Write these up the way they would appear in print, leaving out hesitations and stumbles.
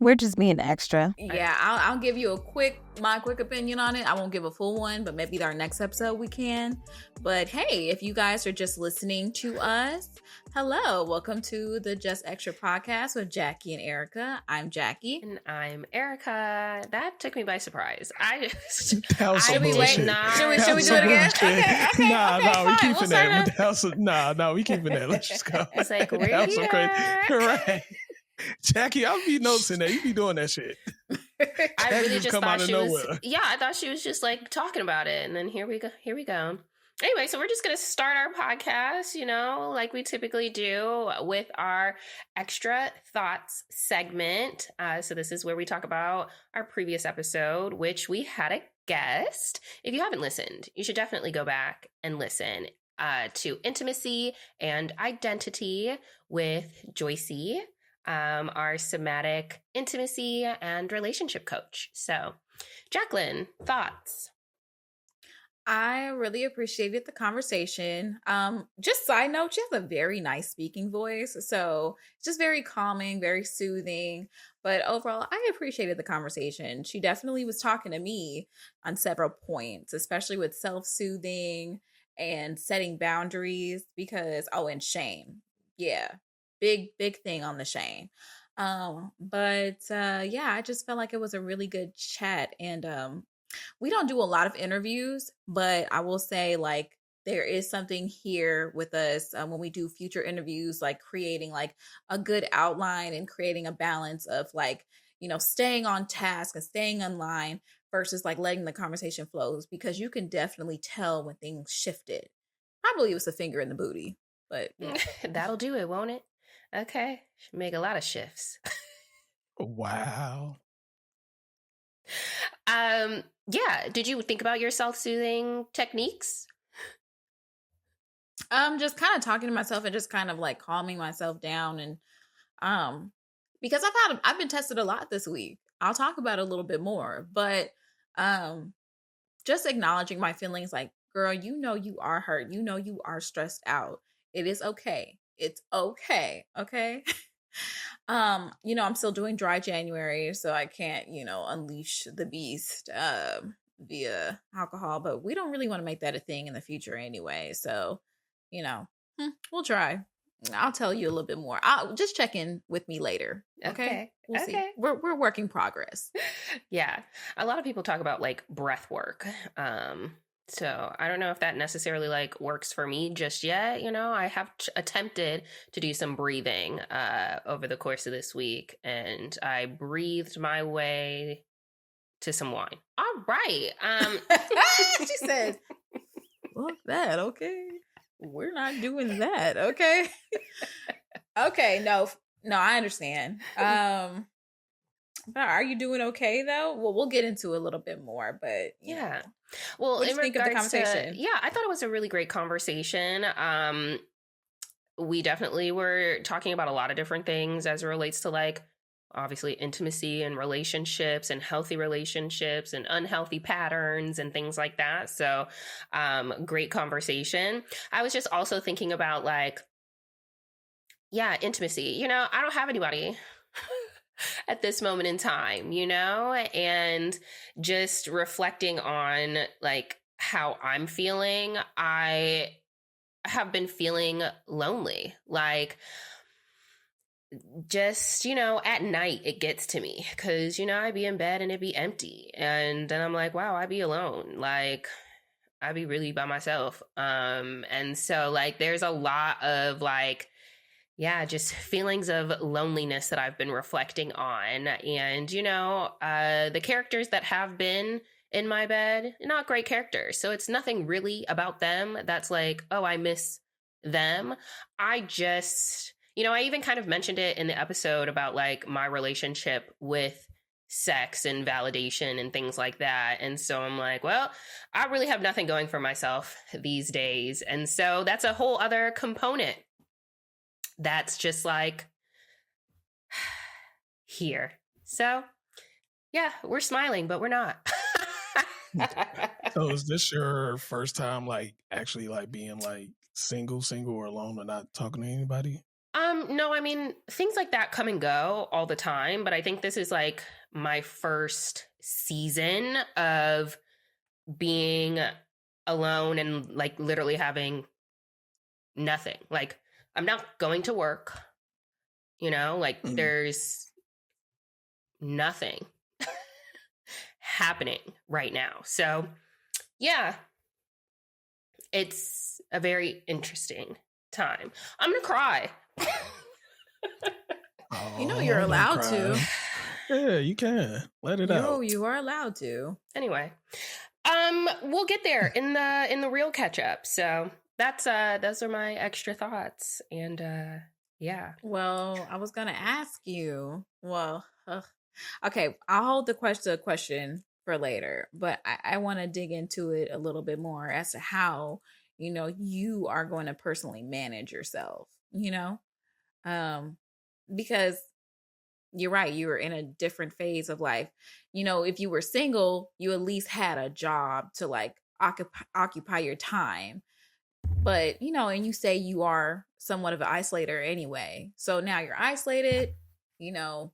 We're just being extra. Yeah, I'll give you my quick opinion on it. I won't give a full one, but maybe our next episode we can. But hey, if you guys are just listening to us, hello, welcome to the Just Extra podcast with Jackie and Erica. I'm Jackie. And I'm Erica. That took me by surprise. That was some bullshit. Should we do it again? Okay, Nah, we fine. keeping that. We keeping that. Let's just go. It's like, we're that was here. so crazy. Right. Jackie, I'll be noticing that. You be doing that shit. I really just thought she was. nowhere. Yeah, I thought she was just like talking about it, and then here we go. Anyway, so we're just gonna start our podcast, like we typically do with our extra thoughts segment. So this is where we talk about our previous episode, which we had a guest. If you haven't listened, you should definitely go back and listen to Intimacy and Identity with Joycey. Our somatic intimacy and relationship coach. So, Jacqueline, thoughts? I really appreciated the conversation. Just side note, she has a very nice speaking voice. So it's just very calming, very soothing. But overall, I appreciated the conversation. She definitely was talking to me on several points, especially with self-soothing and setting boundaries and shame. Yeah. Big thing on the shame. I just felt like it was a really good chat. And we don't do a lot of interviews, but I will say like there is something here with us when we do future interviews, like creating like a good outline and creating a balance of like, staying on task and staying in line versus like letting the conversation flow, because you can definitely tell when things shifted. Probably it was a finger in the booty, but That'll do it, won't it? Okay. Should make a lot of shifts. Wow. Yeah. Did you think about your self-soothing techniques? Just kind of talking to myself and just kind of like calming myself down. And because I've been tested a lot this week. I'll talk about it a little bit more, but just acknowledging my feelings, like, girl, you are hurt. You are stressed out. It is okay. It's okay. Okay. I'm still doing dry January, so I can't, unleash the beast via alcohol, but we don't really want to make that a thing in the future anyway. So, we'll try. I'll tell you a little bit more. I'll just check in with me later. Okay. We'll see. We're working progress. Yeah. A lot of people talk about like breath work. So I don't know if that necessarily like works for me just yet. I have attempted to do some breathing over the course of this week, and I breathed my way to some wine. All right. She said, "Fuck that." Okay, we're not doing that. Okay. Okay. No, I understand. But are you doing okay though? Well, we'll get into a little bit more, but yeah. Well, what do you think of the conversation? I thought it was a really great conversation. We definitely were talking about a lot of different things as it relates to like obviously intimacy and relationships and healthy relationships and unhealthy patterns and things like that. So, great conversation. I was just also thinking about like, intimacy. I don't have anybody at this moment in time, and just reflecting on like how I'm feeling. I have been feeling lonely, like just, at night it gets to me because, I'd be in bed and it'd be empty. And then I'm like, wow, I'd be alone. Like I'd be really by myself. And so like, there's a lot of like, just feelings of loneliness that I've been reflecting on. And, the characters that have been in my bed, not great characters. So it's nothing really about them that's like, oh, I miss them. I just, I even kind of mentioned it in the episode about like my relationship with sex and validation and things like that. And so I'm like, well, I really have nothing going for myself these days. And so that's a whole other component that's just like here. So we're smiling, but we're not. So is this your first time like actually like being like single or alone or not talking to anybody? No, I mean, things like that come and go all the time, but I think this is like my first season of being alone and like literally having nothing. Like, I'm not going to work, like Mm. there's nothing happening right now. So, yeah, it's a very interesting time. I'm going to cry. You know Oh, you're don't allowed cry. to. Yeah, you can. Let it out. You are allowed to. Anyway, we'll get there in the real catch up. So that's those are my extra thoughts, and yeah. Well, I was gonna ask you. Well, okay, I'll hold the question for later, but I want to dig into it a little bit more as to how you are going to personally manage yourself. Um, because you're right, you were in a different phase of life. If you were single, you at least had a job to like occupy your time. But and you say you are somewhat of an isolator anyway, so now you're isolated. you know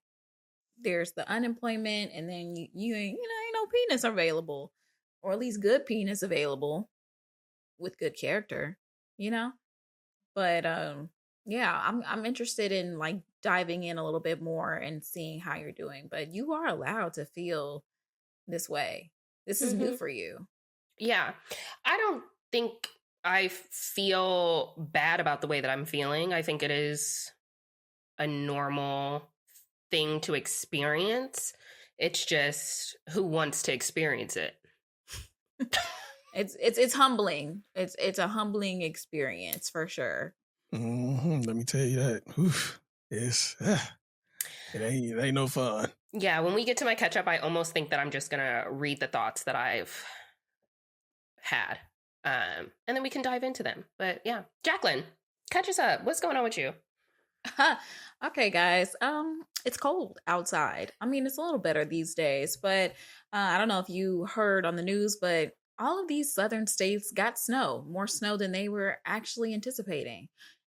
there's the unemployment, and then you ain't no penis available, or at least good penis available with good character you know but yeah, I'm interested in like diving in a little bit more and seeing how you're doing, but you are allowed to feel this way. This is new Mm-hmm. for you. Yeah, I don't think I feel bad about the way that I'm feeling. I think it is a normal thing to experience. It's just who wants to experience it. It's humbling. It's a humbling experience for sure. Let me tell you that. Oof. It ain't no fun. Yeah, when we get to my catch up, I almost think that I'm just gonna read the thoughts that I've had, and then we can dive into them. But yeah, Jacqueline, catch us up. What's going on with you? Okay, guys. It's cold outside. I mean, it's a little better these days, but I don't know if you heard on the news, but all of these southern states got snow, more snow than they were actually anticipating.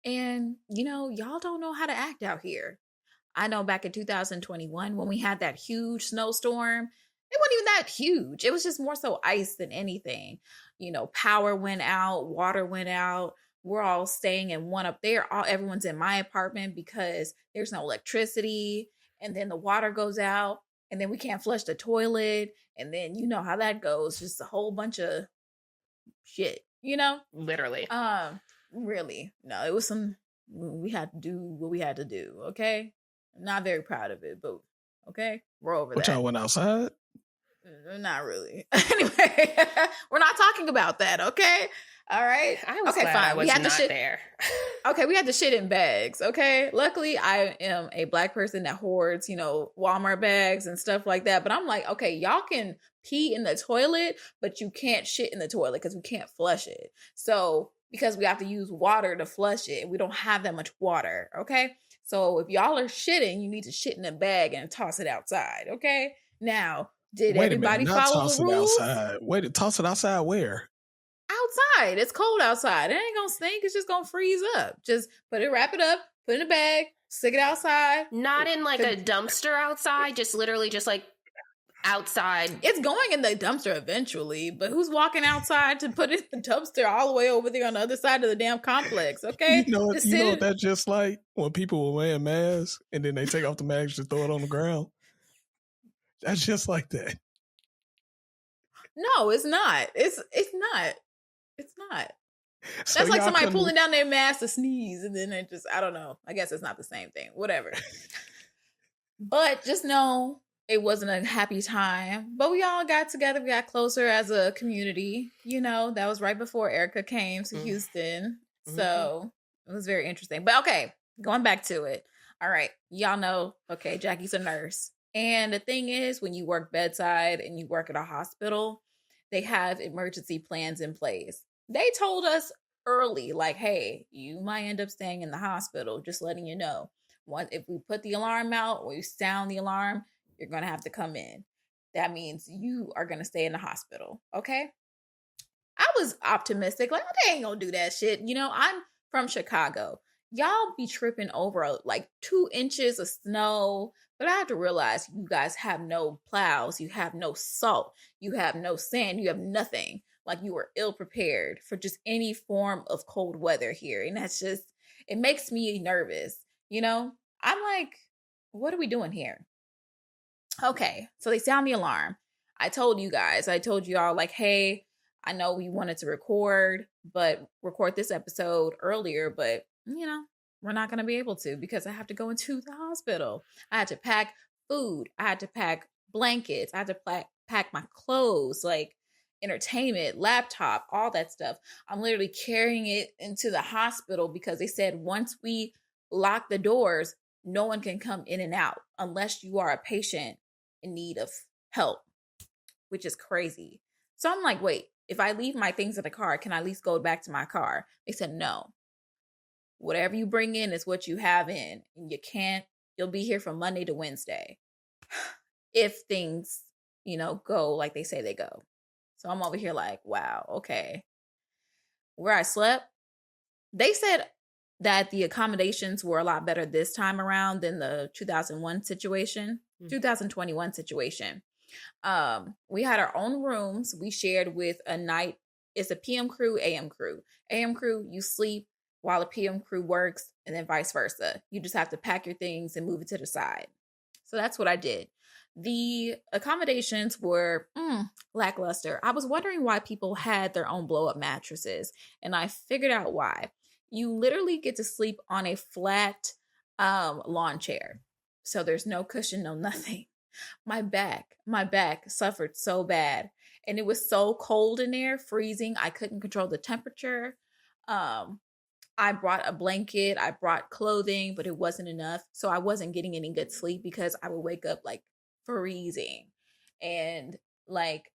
And y'all don't know how to act out here. I know back in 2021 when we had that huge snowstorm, it wasn't even that huge. It was just more so ice than anything. Power went out, water went out. We're all staying in one up there. Everyone's in my apartment because there's no electricity, and then the water goes out, and then we can't flush the toilet, and then you know how that goes. Just a whole bunch of shit. Literally. Really. No, it was we had to do what we had to do, okay? I'm not very proud of it, but okay, we're over What that. y'all went outside? Not really. Anyway, we're not talking about that, okay? All right. I was okay, glad fine. I was we had not the shit there. Okay, we had the shit in bags. Okay, luckily I am a Black person that hoards, Walmart bags and stuff like that. But I'm like, okay, y'all can pee in the toilet, but you can't shit in the toilet because we can't flush it. So because we have to use water to flush it, we don't have that much water. Okay, so if y'all are shitting, you need to shit in a bag and toss it outside. Okay, now did Wait a minute, everybody not follow toss the it rules? outside. Wait, toss it outside where? Outside. It's cold outside. It ain't gonna stink. It's just gonna freeze up. Just wrap it up, put it in a bag, stick it outside. Not in like a dumpster outside, just literally just like outside. It's going in the dumpster eventually, but who's walking outside to put it in the dumpster all the way over there on the other side of the damn complex? Okay, You know what that's just like when people were wearing masks and then they take off the mask to throw it on the ground. That's just like that. No, it's not. It's not. It's not. So That's like y'all somebody couldn't- pulling down their mask to sneeze, and then they just, I don't know. I guess it's not the same thing. Whatever. But just know it wasn't a happy time. But we all got together. We got closer as a community. That was right before Erica came to Houston. So it was very interesting. But okay, going back to it. All right. Y'all know, okay, Jackie's a nurse. And the thing is, when you work bedside and you work at a hospital, they have emergency plans in place. They told us early, like, hey, you might end up staying in the hospital, just letting you know. If we put the alarm out or we sound the alarm, you're going to have to come in. That means you are going to stay in the hospital. Okay. I was optimistic. Like, they ain't going to do that shit. I'm from Chicago. y'all be tripping over like 2 inches of snow. But I have to realize you guys have no plows, you have no salt, you have no sand, you have nothing. Like you were ill prepared for just any form of cold weather here. And that's just, it makes me nervous. You know, I'm like, what are we doing here? Okay, so they sound the alarm. I told you guys, I told you all, like, hey, I know we wanted to record this episode earlier, but we're not going to be able to because I have to go into the hospital. I had to pack food, I had to pack blankets, I had to pack my clothes, like entertainment, laptop, all that stuff. I'm literally carrying it into the hospital because they said once we lock the doors, no one can come in and out unless you are a patient in need of help, which is crazy. So I'm like, wait, if I leave my things in the car, can I at least go back to my car? They said, no. Whatever you bring in is what you have in. And you'll be here from Monday to Wednesday. If things, go like they say they go. So I'm over here like, wow, okay. Where I slept, they said that the accommodations were a lot better this time around than the 2021 situation. We had our own rooms. We shared with a night. It's a PM crew, AM crew. AM crew, you sleep while the PM crew works, and then vice versa. You just have to pack your things and move it to the side. So that's what I did. The accommodations were lackluster. I was wondering why people had their own blow-up mattresses, and I figured out why. You literally get to sleep on a flat lawn chair. So there's no cushion, no nothing. My back suffered so bad. And it was so cold in there, freezing. I couldn't control the temperature. I brought a blanket, I brought clothing, but it wasn't enough. So I wasn't getting any good sleep because I would wake up like freezing. And like,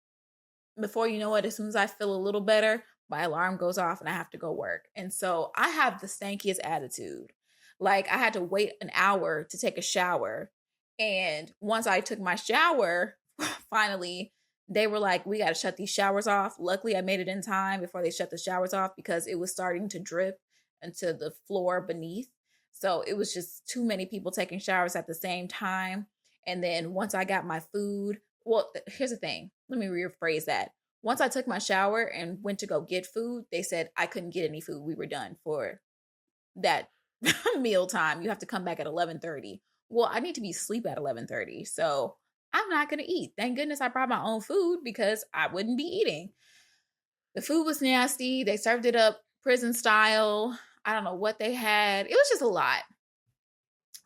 before you know it, as soon as I feel a little better, my alarm goes off and I have to go work. And so I have the stankiest attitude. Like I had to wait an hour to take a shower. And once I took my shower, finally, they were like, we got to shut these showers off. Luckily, I made it in time before they shut the showers off because it was starting to drip into the floor beneath. So it was just too many people taking showers at the same time. And then once I got my food, well, here's the thing. Let me rephrase that. Once I took my shower and went to go get food, they said I couldn't get any food. We were done for that meal time. You have to come back at 11:30. Well, I need to be asleep at 11:30. So I'm not going to eat. Thank goodness I brought my own food because I wouldn't be eating. The food was nasty. They served it up prison style. I don't know what they had. It was just a lot.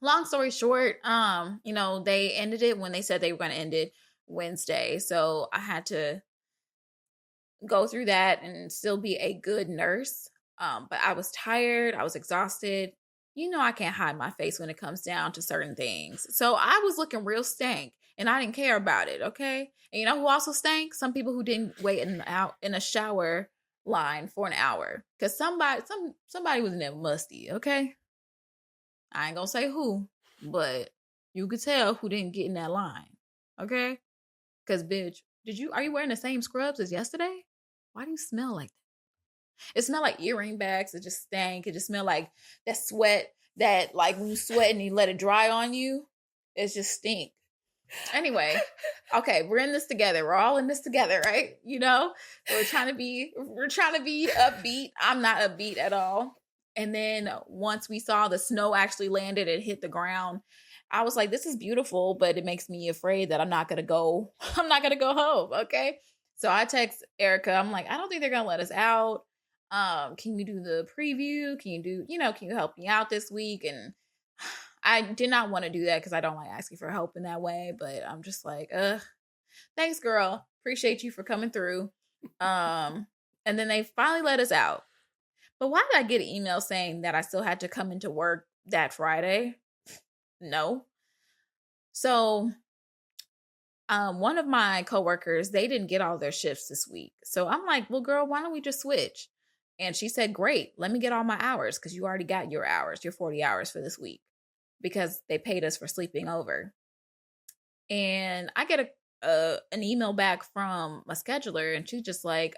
Long story short, they ended it when they said they were going to end it Wednesday. So I had to go through that and still be a good nurse. But I was tired. I was exhausted. I can't hide my face when it comes down to certain things. So I was looking real stank and I didn't care about it. Okay. And you know who also stank? Some people who didn't wait in a shower line for an hour. Cause somebody was in there musty. Okay. I ain't gonna say who, but you could tell who didn't get in that line. Okay. Cause bitch, are you wearing the same scrubs as yesterday? Why do you smell like that? It smelled like earring bags. It just stank. It just smelled like that sweat that, like, when you sweat and you let it dry on you, it just stink. Anyway, okay, we're in this together. We're all in this together, right? We're trying to be upbeat. I'm not upbeat at all. And then once we saw the snow actually landed and hit the ground, I was like, this is beautiful, but it makes me afraid that I'm not going to go home. Okay. So I text Erica. I'm like, I don't think they're going to let us out. Can you do the preview? Can you help me out this week? And I did not want to do that because I don't like asking for help in that way, but I'm just like, thanks, girl. Appreciate you for coming through. And then they finally let us out. But why did I get an email saying that I still had to come into work that Friday? No. So one of my coworkers, they didn't get all their shifts this week. So I'm like, well, girl, why don't we just switch? And she said, great, let me get all my hours because you already got your hours, your 40 hours for this week because they paid us for sleeping over. And I get an email back from my scheduler and she's just like,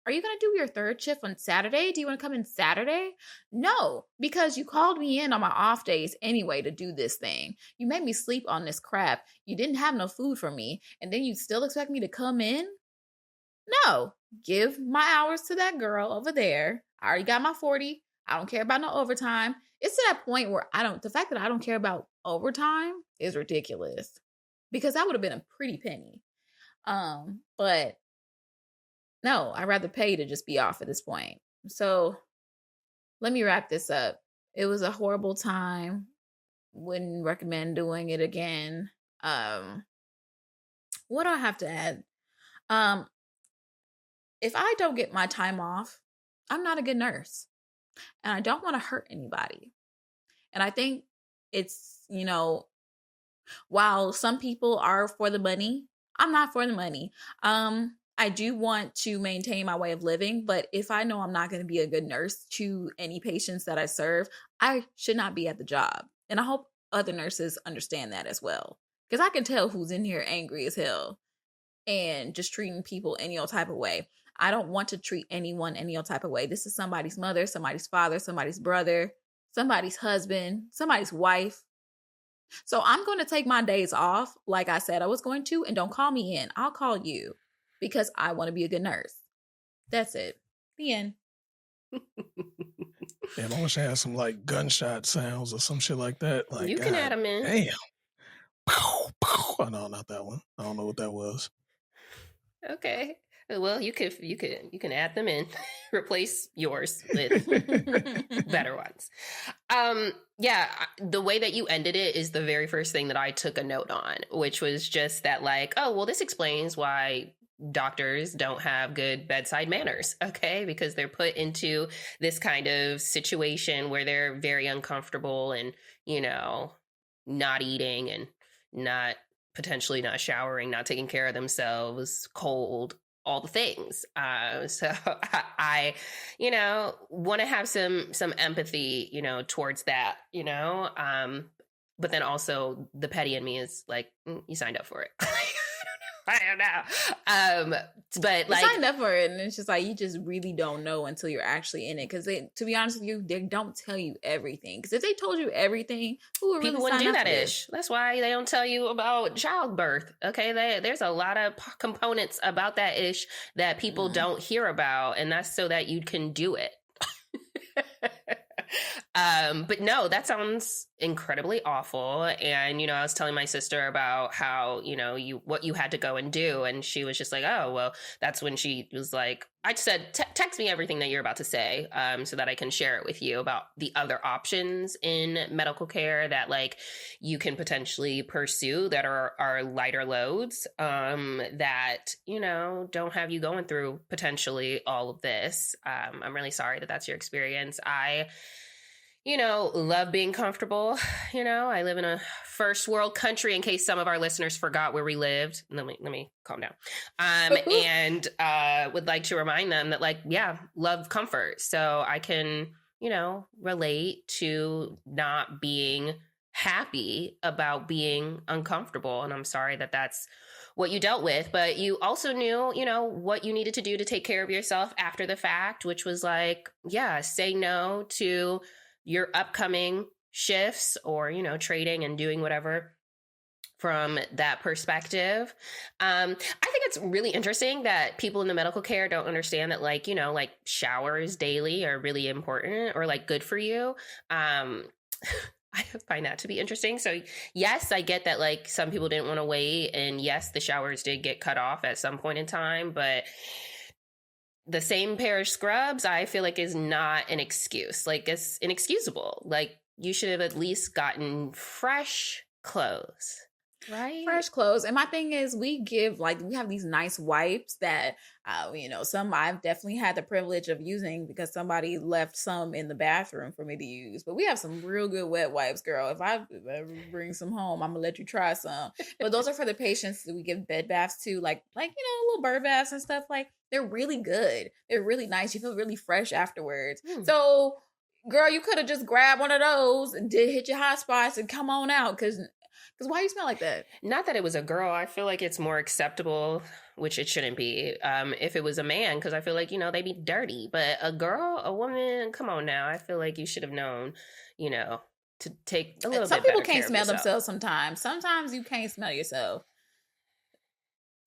are you going to do your third shift on Saturday? Do you want to come in Saturday? No, because you called me in on my off days anyway to do this thing. You made me sleep on this crap. You didn't have no food for me. And then you still expect me to come in? No, give my hours to that girl over there. I already got my 40. I don't care about no overtime. It's to that point where the fact that I don't care about overtime is ridiculous, because that would have been a pretty penny. But no, I'd rather pay to just be off at this point. So let me wrap this up. It was a horrible time. Wouldn't recommend doing it again. What do I have to add? If I don't get my time off, I'm not a good nurse. And I don't want to hurt anybody. And I think it's, while some people are for the money, I'm not for the money. I do want to maintain my way of living, but if I know I'm not going to be a good nurse to any patients that I serve, I should not be at the job. And I hope other nurses understand that as well. Because I can tell who's in here angry as hell and just treating people any old type of way. I don't want to treat anyone any old type of way. This is somebody's mother, somebody's father, somebody's brother, somebody's husband, somebody's wife. So I'm going to take my days off, like I said I was going to, and don't call me in. I'll call you because I want to be a good nurse. That's it. The end. Damn, I wish I had some like gunshot sounds or some shit like that. Like, you can add them in. Damn. Pow, pow. Oh, no, not that one. I don't know what that was. Okay. Well, you can add them in, replace yours with better ones. Yeah, the way that you ended it is the very first thing that I took a note on, which was just that like, oh, well, this explains why doctors don't have good bedside manners, okay? Because they're put into this kind of situation where they're very uncomfortable and, not eating and potentially not showering, not taking care of themselves, cold, all the things. So I want to have some empathy, towards that, but then also the petty in me is like, you signed up for it. I don't know. But like, you signed up for it, and it's just like you just really don't know until you're actually in it. Because to be honest with you, they don't tell you everything. Because if they told you everything, who would people really wouldn't sign do up that for ish. That's why they don't tell you about childbirth. Okay, there's a lot of components about that ish that people don't hear about, and that's so that you can do it. But no, that sounds incredibly awful. And, I was telling my sister about how, what you had to go and do. And she was just like, oh, well, that's when she was like, I just said, text me everything that you're about to say, so that I can share it with you about the other options in medical care that like you can potentially pursue that are lighter loads, that, don't have you going through potentially all of this. I'm really sorry that that's your experience. I love being comfortable. I live in a first world country, in case some of our listeners forgot where we lived. Let me calm down. And would like to remind them that like, yeah, love comfort. So I can, relate to not being happy about being uncomfortable. And I'm sorry that that's what you dealt with, but you also knew, what you needed to do to take care of yourself after the fact, which was like, yeah, say no to your upcoming shifts or, trading and doing whatever from that perspective. I think it's really interesting that people in the medical care don't understand that like, like showers daily are really important or like good for you. I find that to be interesting. So yes, I get that like some people didn't want to wait, and yes, the showers did get cut off at some point in time, but the same pair of scrubs, I feel like, is not an excuse. Like, it's inexcusable. Like, you should have at least gotten fresh clothes, right? Fresh clothes. And my thing is, we have these nice wipes that, some I've definitely had the privilege of using because somebody left some in the bathroom for me to use. But we have some real good wet wipes, girl. If I ever bring some home, I'm going to let you try some. But those are for the patients that we give bed baths to, like little bird baths and stuff. Like, they're really good. They're really nice. You feel really fresh afterwards. So, girl, you could have just grabbed one of those and did hit your hot spots and come on out, because Because why you smell like that? Not that it was a girl. I feel like it's more acceptable, which it shouldn't be, if it was a man, because I feel like, they be dirty. But a girl, a woman, come on now. I feel like you should have known, to take a little Some bit people better can't care of smell yourself. themselves sometimes. Sometimes you can't smell yourself.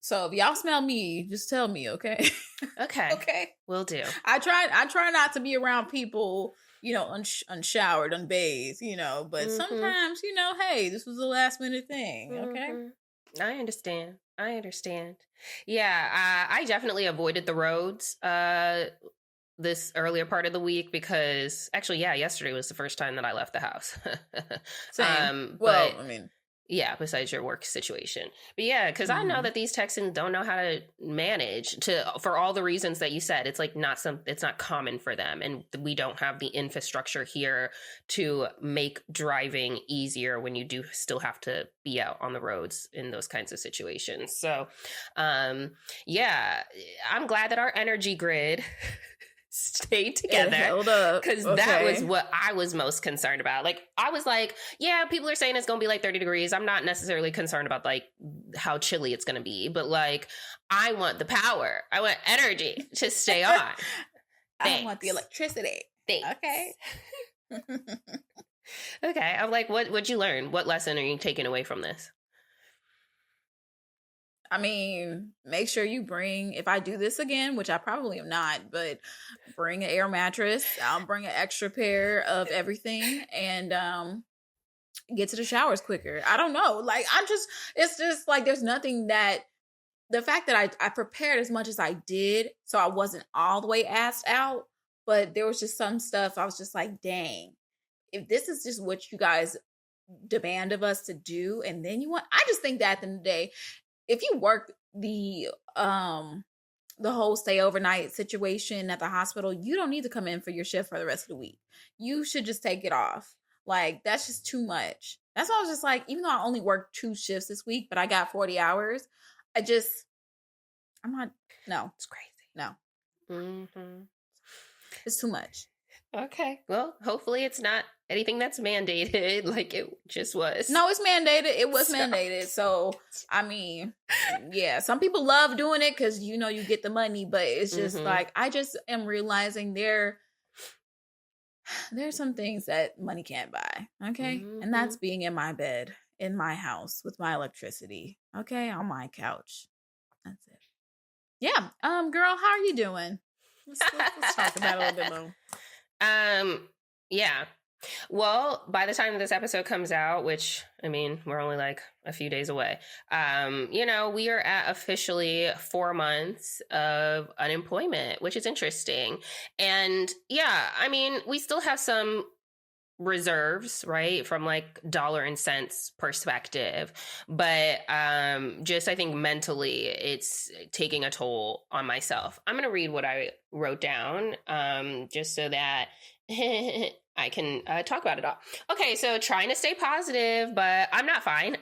So if y'all smell me, just tell me, okay? Okay. Okay. Will do. I try not to be around people, unshowered, unbathed, but sometimes, hey, this was a last minute thing, okay? I understand. Yeah, I definitely avoided the roads this earlier part of the week because actually, yeah, yesterday was the first time that I left the house. Same. But I mean, yeah, besides your work situation. But yeah, because I know that these Texans don't know how to manage for all the reasons that you said. It's like it's not common for them. And we don't have the infrastructure here to make driving easier when you do still have to be out on the roads in those kinds of situations. So, yeah, I'm glad that our energy grid stay together because that was what I was most concerned about. Like, I was like, yeah, people are saying it's gonna be like 30 degrees. I'm not necessarily concerned about like how chilly it's gonna be, but like, I want the power, I want energy to stay on. I want the electricity. Thanks. Okay. Okay, I'm like, what'd you learn? What lesson are you taking away from this? I mean, make sure you bring, if I do this again, which I probably am not, but bring an air mattress. I'll bring an extra pair of everything and get to the showers quicker. I don't know. Like, it's just like there's nothing that, the fact that I prepared as much as I did, so I wasn't all the way assed out, but there was just some stuff I was just like, dang, if this is just what you guys demand of us to do, and then I just think that at the end of the day, if you work the whole stay overnight situation at the hospital, you don't need to come in for your shift for the rest of the week. You should just take it off. Like, that's just too much. That's why I was just like, even though I only worked 2 shifts this week, but I got 40 hours, no. It's crazy. No. It's too much. Okay. Well, hopefully it's not anything that's mandated like it just was. No, it's mandated. It was mandated. So, I mean, yeah, some people love doing it because, you get the money, but it's just like, I just am realizing there's some things that money can't buy. Okay. And that's being in my bed, in my house with my electricity. Okay. On my couch. That's it. Yeah. Girl, how are you doing? Let's talk about it a little bit more. Yeah. Well, by the time this episode comes out, which, I mean, we're only like a few days away, we are at officially 4 months of unemployment, which is interesting. And yeah, I mean, we still have some reserves, right, from like dollar and cents perspective, but just I think mentally it's taking a toll on myself. I'm going to read what I wrote down just so that I can talk about it all. Okay, so trying to stay positive, but I'm not fine.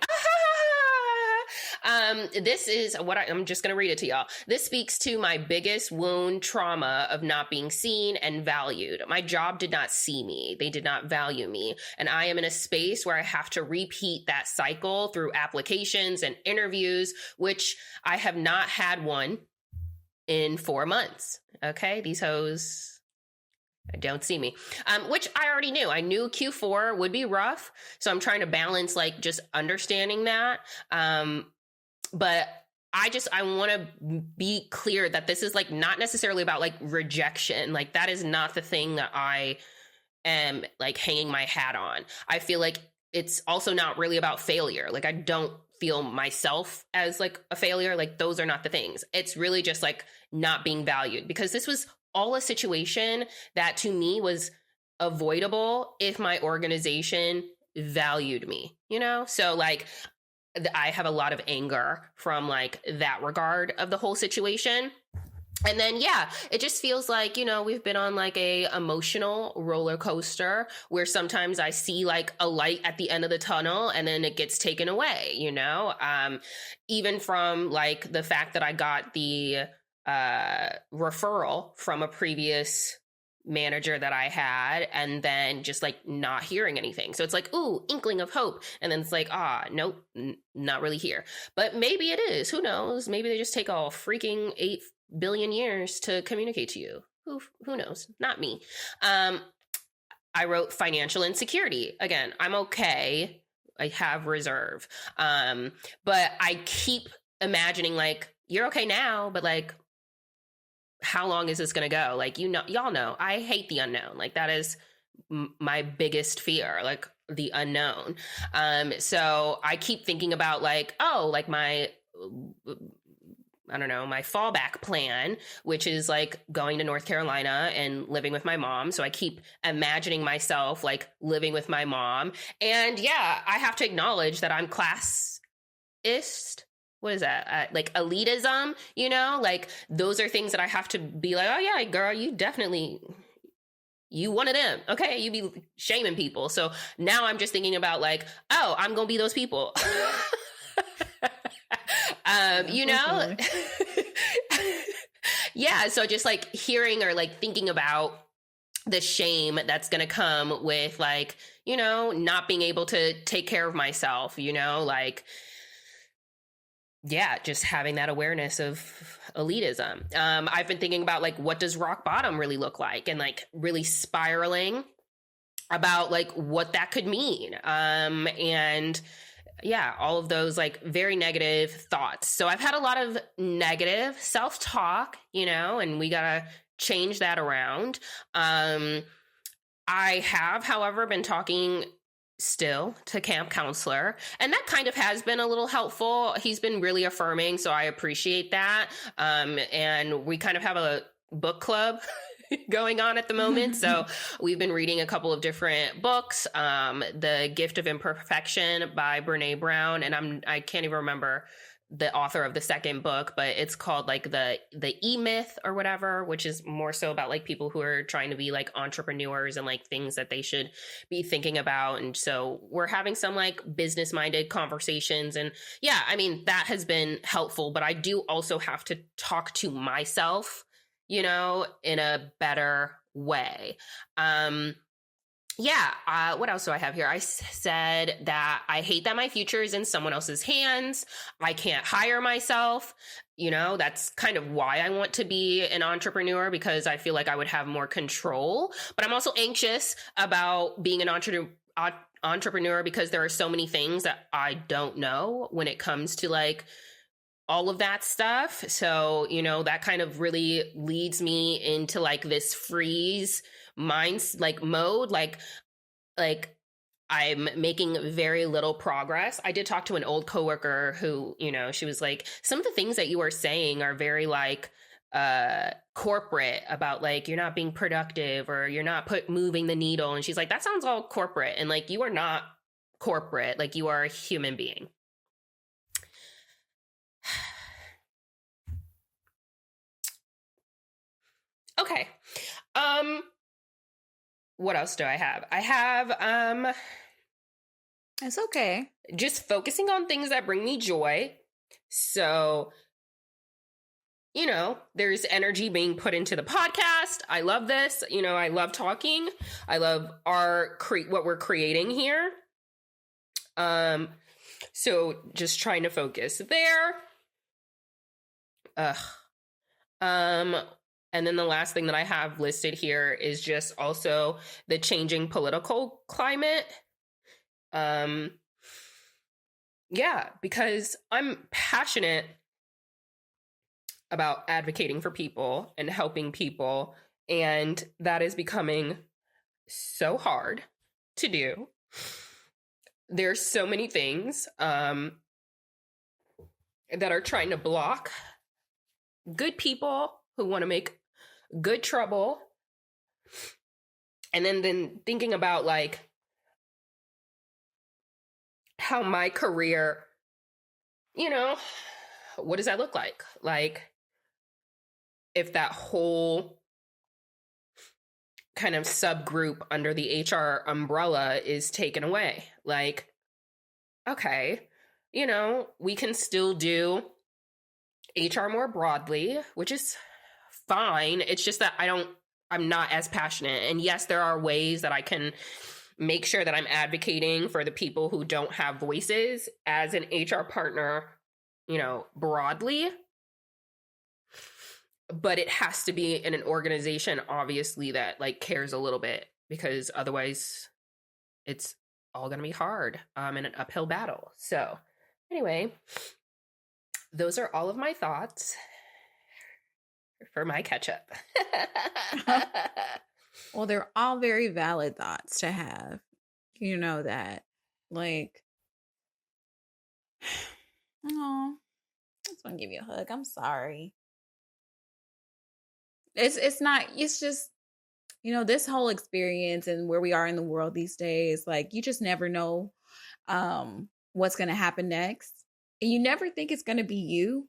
This is what I'm just going to read it to y'all. This speaks to my biggest wound trauma of not being seen and valued. My job did not see me. They did not value me. And I am in a space where I have to repeat that cycle through applications and interviews, which I have not had one in 4 months. Okay. These hoes don't see me, which I already knew. I knew Q4 would be rough. So I'm trying to balance like just understanding that. But I want to be clear that this is like not necessarily about like rejection. Like that is not the thing that I am like hanging my hat on. I feel like it's also not really about failure. Like I don't feel myself as like a failure. Like those are not the things. It's really just like not being valued, because this was all a situation that to me was avoidable if my organization valued me, So like I have a lot of anger from like that regard of the whole situation. And then, yeah, it just feels like, we've been on like a emotional roller coaster where sometimes I see like a light at the end of the tunnel and then it gets taken away, even from like the fact that I got the referral from a previous manager that I had, and then just like not hearing anything. So it's like, ooh, inkling of hope. And then it's like, nope, not really here. But maybe it is. Who knows? Maybe they just take all freaking 8 billion years to communicate to you. Who knows? Not me. I wrote financial insecurity. Again, I'm okay. I have reserve. But I keep imagining like, you're okay now, but like, how long is this going to go? Like, y'all know, I hate the unknown. Like that is my biggest fear, like the unknown. So I keep thinking about like, like my, I don't know, my fallback plan, which is like going to North Carolina and living with my mom. So I keep imagining myself like living with my mom. And yeah, I have to acknowledge that I'm classist. What is that? Like elitism, like those are things that I have to be like, oh yeah, girl, you one of them. Okay. You be shaming people. So now I'm just thinking about like, I'm going to be those people. Yeah. So just like hearing or like thinking about the shame that's going to come with like, not being able to take care of myself, like, yeah, just having that awareness of elitism. I've been thinking about like, what does rock bottom really look like? And like really spiraling about like what that could mean. And yeah, all of those like very negative thoughts. So I've had a lot of negative self-talk, and we got to change that around. I have, however, been talking still to camp counselor, and that kind of has been a little helpful. He's been really affirming, so I appreciate that. And we kind of have a book club going on at the moment. So we've been reading a couple of different books. The Gift of Imperfection by Brene Brown, and I can't even remember the author of the second book, but it's called like the E-Myth or whatever, which is more so about like people who are trying to be like entrepreneurs and like things that they should be thinking about. And so we're having some like business minded conversations, and yeah, I mean, that has been helpful, but I do also have to talk to myself, in a better way. What else do I have here? I said that I hate that my future is in someone else's hands. I can't hire myself. That's kind of why I want to be an entrepreneur, because I feel like I would have more control. But I'm also anxious about being an entrepreneur because there are so many things that I don't know when it comes to like all of that stuff. So, that kind of really leads me into like this freeze mode, like I'm making very little progress. I did talk to an old coworker who, she was like, some of the things that you are saying are very like corporate about like, you're not being productive or you're not moving the needle. And she's like, that sounds all corporate. And like, you are not corporate. Like, you are a human being. Okay. What else do I have? I have, it's okay. Just focusing on things that bring me joy. So, there's energy being put into the podcast. I love this. I love talking. I love what we're creating here. So just trying to focus there. And then the last thing that I have listed here is just also the changing political climate. Because I'm passionate about advocating for people and helping people, and that is becoming so hard to do. There's so many things that are trying to block good people who want to make good trouble. And then thinking about like how my career, what does that look like? Like, if that whole kind of subgroup under the HR umbrella is taken away, like, okay, we can still do HR more broadly, which is fine. It's just that I don't I'm not as passionate. And yes, there are ways that I can make sure that I'm advocating for the people who don't have voices as an HR partner, broadly. But it has to be in an organization, obviously, that like cares a little bit, because otherwise it's all going to be hard in an uphill battle. So anyway, those are all of my thoughts for my catch up. Well, they're all very valid thoughts to have. You know that. Like, oh, I just want to give you a hug. I'm sorry. It's not, it's just, this whole experience and where we are in the world these days, like, you just never know what's going to happen next. And you never think it's going to be you,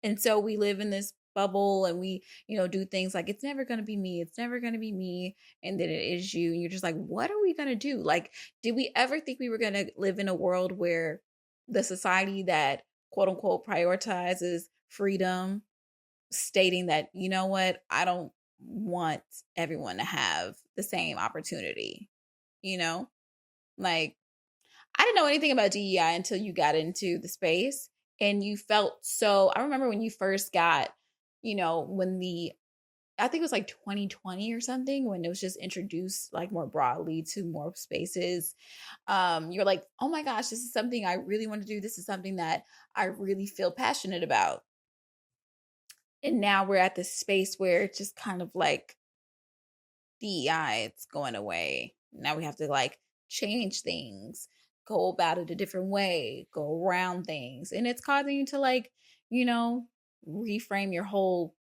And so we live in this bubble and we, do things like, it's never going to be me. It's never going to be me. And then it is you. And you're just like, what are we going to do? Like, did we ever think we were going to live in a world where the society that quote unquote prioritizes freedom, stating that, you know what, I don't want everyone to have the same opportunity, Like, I didn't know anything about DEI until you got into the space and you felt so, I remember when you first got, I think it was like 2020 or something, when it was just introduced like more broadly to more spaces. You're like, oh my gosh, this is something I really want to do. This is something that I really feel passionate about. And now we're at this space where it's just kind of like DEI, it's going away. Now we have to like change things, go about it a different way, go around things. And it's causing you to like, reframe your whole,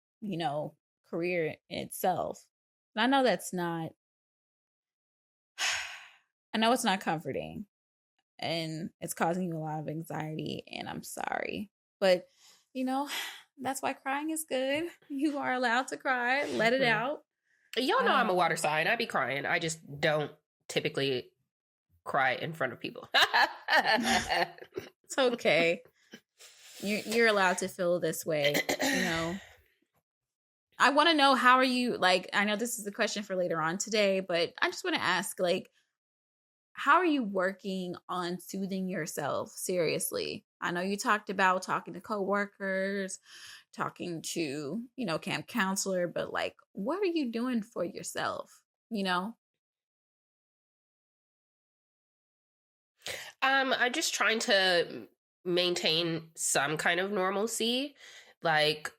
career in itself. And I know that's not, I know it's not comforting and it's causing you a lot of anxiety, and I'm sorry. But, that's why crying is good. You are allowed to cry, let it out. Y'all know I'm a water sign. I be crying. I just don't typically cry in front of people. It's okay. You're allowed to feel this way, I want to know, how are you, like, I know this is a question for later on today, but I just want to ask, like, how are you working on soothing yourself seriously? I know you talked about talking to coworkers, talking to, camp counselor, but like, what are you doing for yourself? I'm just trying to maintain some kind of normalcy. Like,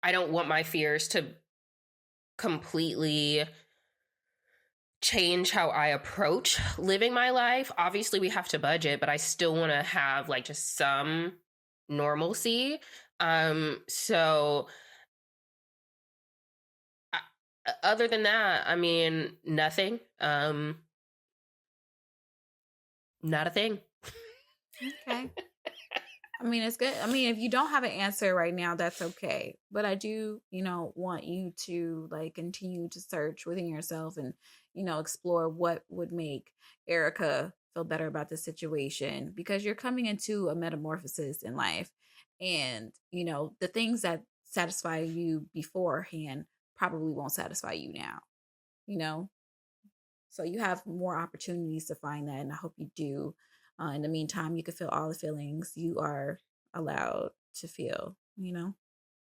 I don't want my fears to completely change how I approach living my life. Obviously, we have to budget, but I still want to have like just some normalcy. So other than that, I mean, nothing. Not a thing. Okay. I mean, it's good. I mean, if you don't have an answer right now, that's okay. But I do, want you to like continue to search within yourself and, explore what would make Erica feel better about the situation, because you're coming into a metamorphosis in life. And, the things that satisfy you beforehand probably won't satisfy you now. So you have more opportunities to find that. And I hope you do. In the meantime, you can feel all the feelings you are allowed to feel,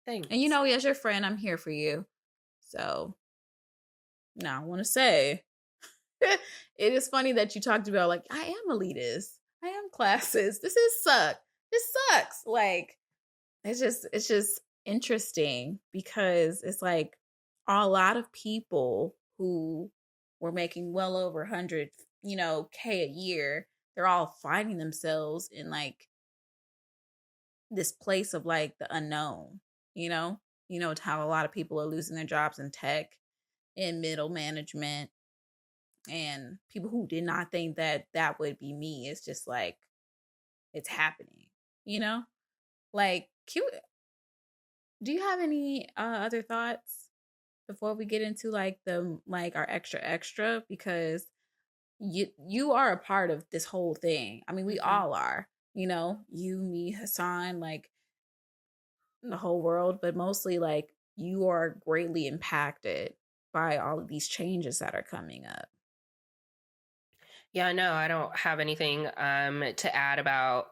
Thanks. And as your friend, I'm here for you. So now I want to say, it is funny that you talked about like, I am elitist, I am classist. This sucks. Like, it's just interesting, because it's like a lot of people who were making well over 100, K a year, they're all finding themselves in like this place of like the unknown, it's how a lot of people are losing their jobs in tech, in middle management, and people who did not think that that would be me. It's just like, it's happening, like, cute. Do you have any other thoughts before we get into like our extra, because you are a part of this whole thing. I mean, we all are, you, me, Hassan, like the whole world, but mostly like you are greatly impacted by all of these changes that are coming up. Yeah, no, I don't have anything to add about,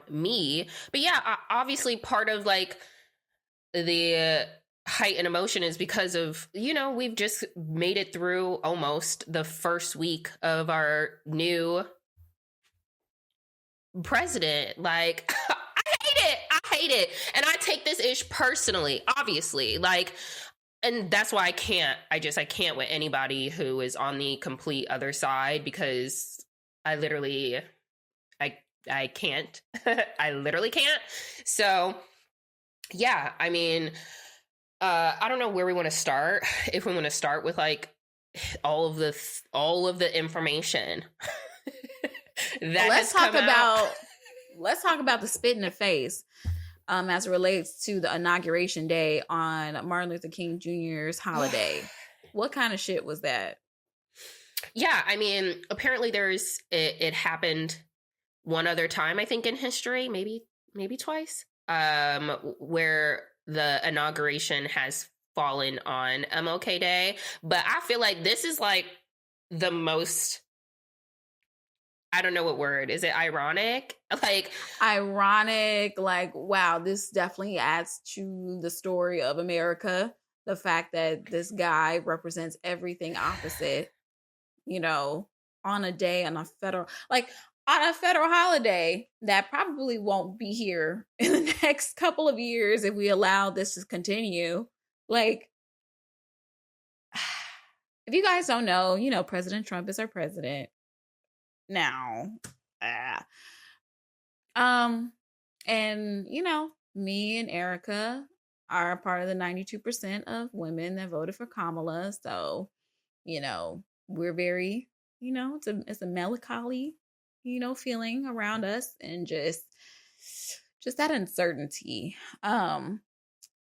me. But yeah, obviously part of like the height and emotion is because of, we've just made it through almost the first week of our new president. Like, I hate it. And I take this ish personally, obviously. Like, and that's why I can't with anybody who is on the complete other side, because I literally, I can't. I literally can't. So yeah, I mean, I don't know where we want to start. If we want to start with like all of the information that let's has talk come out. let's talk about the spit in the face as it relates to the inauguration day on Martin Luther King Jr.'s holiday. What kind of shit was that? Yeah, I mean, apparently it happened one other time, I think, in history, maybe twice, where the inauguration has fallen on MLK Day. But I feel like this is like the most, I don't know what word, is it ironic? Like Ironic, like, wow, this definitely adds to the story of America. The fact that this guy represents everything opposite, on a day on a federal holiday that probably won't be here in the next couple of years if we allow this to continue. Like, if you guys don't know, President Trump is our president now. And me and Erica are part of the 92% of women that voted for Kamala. So, we're very, it's a melancholy, feeling around us, and just that uncertainty. In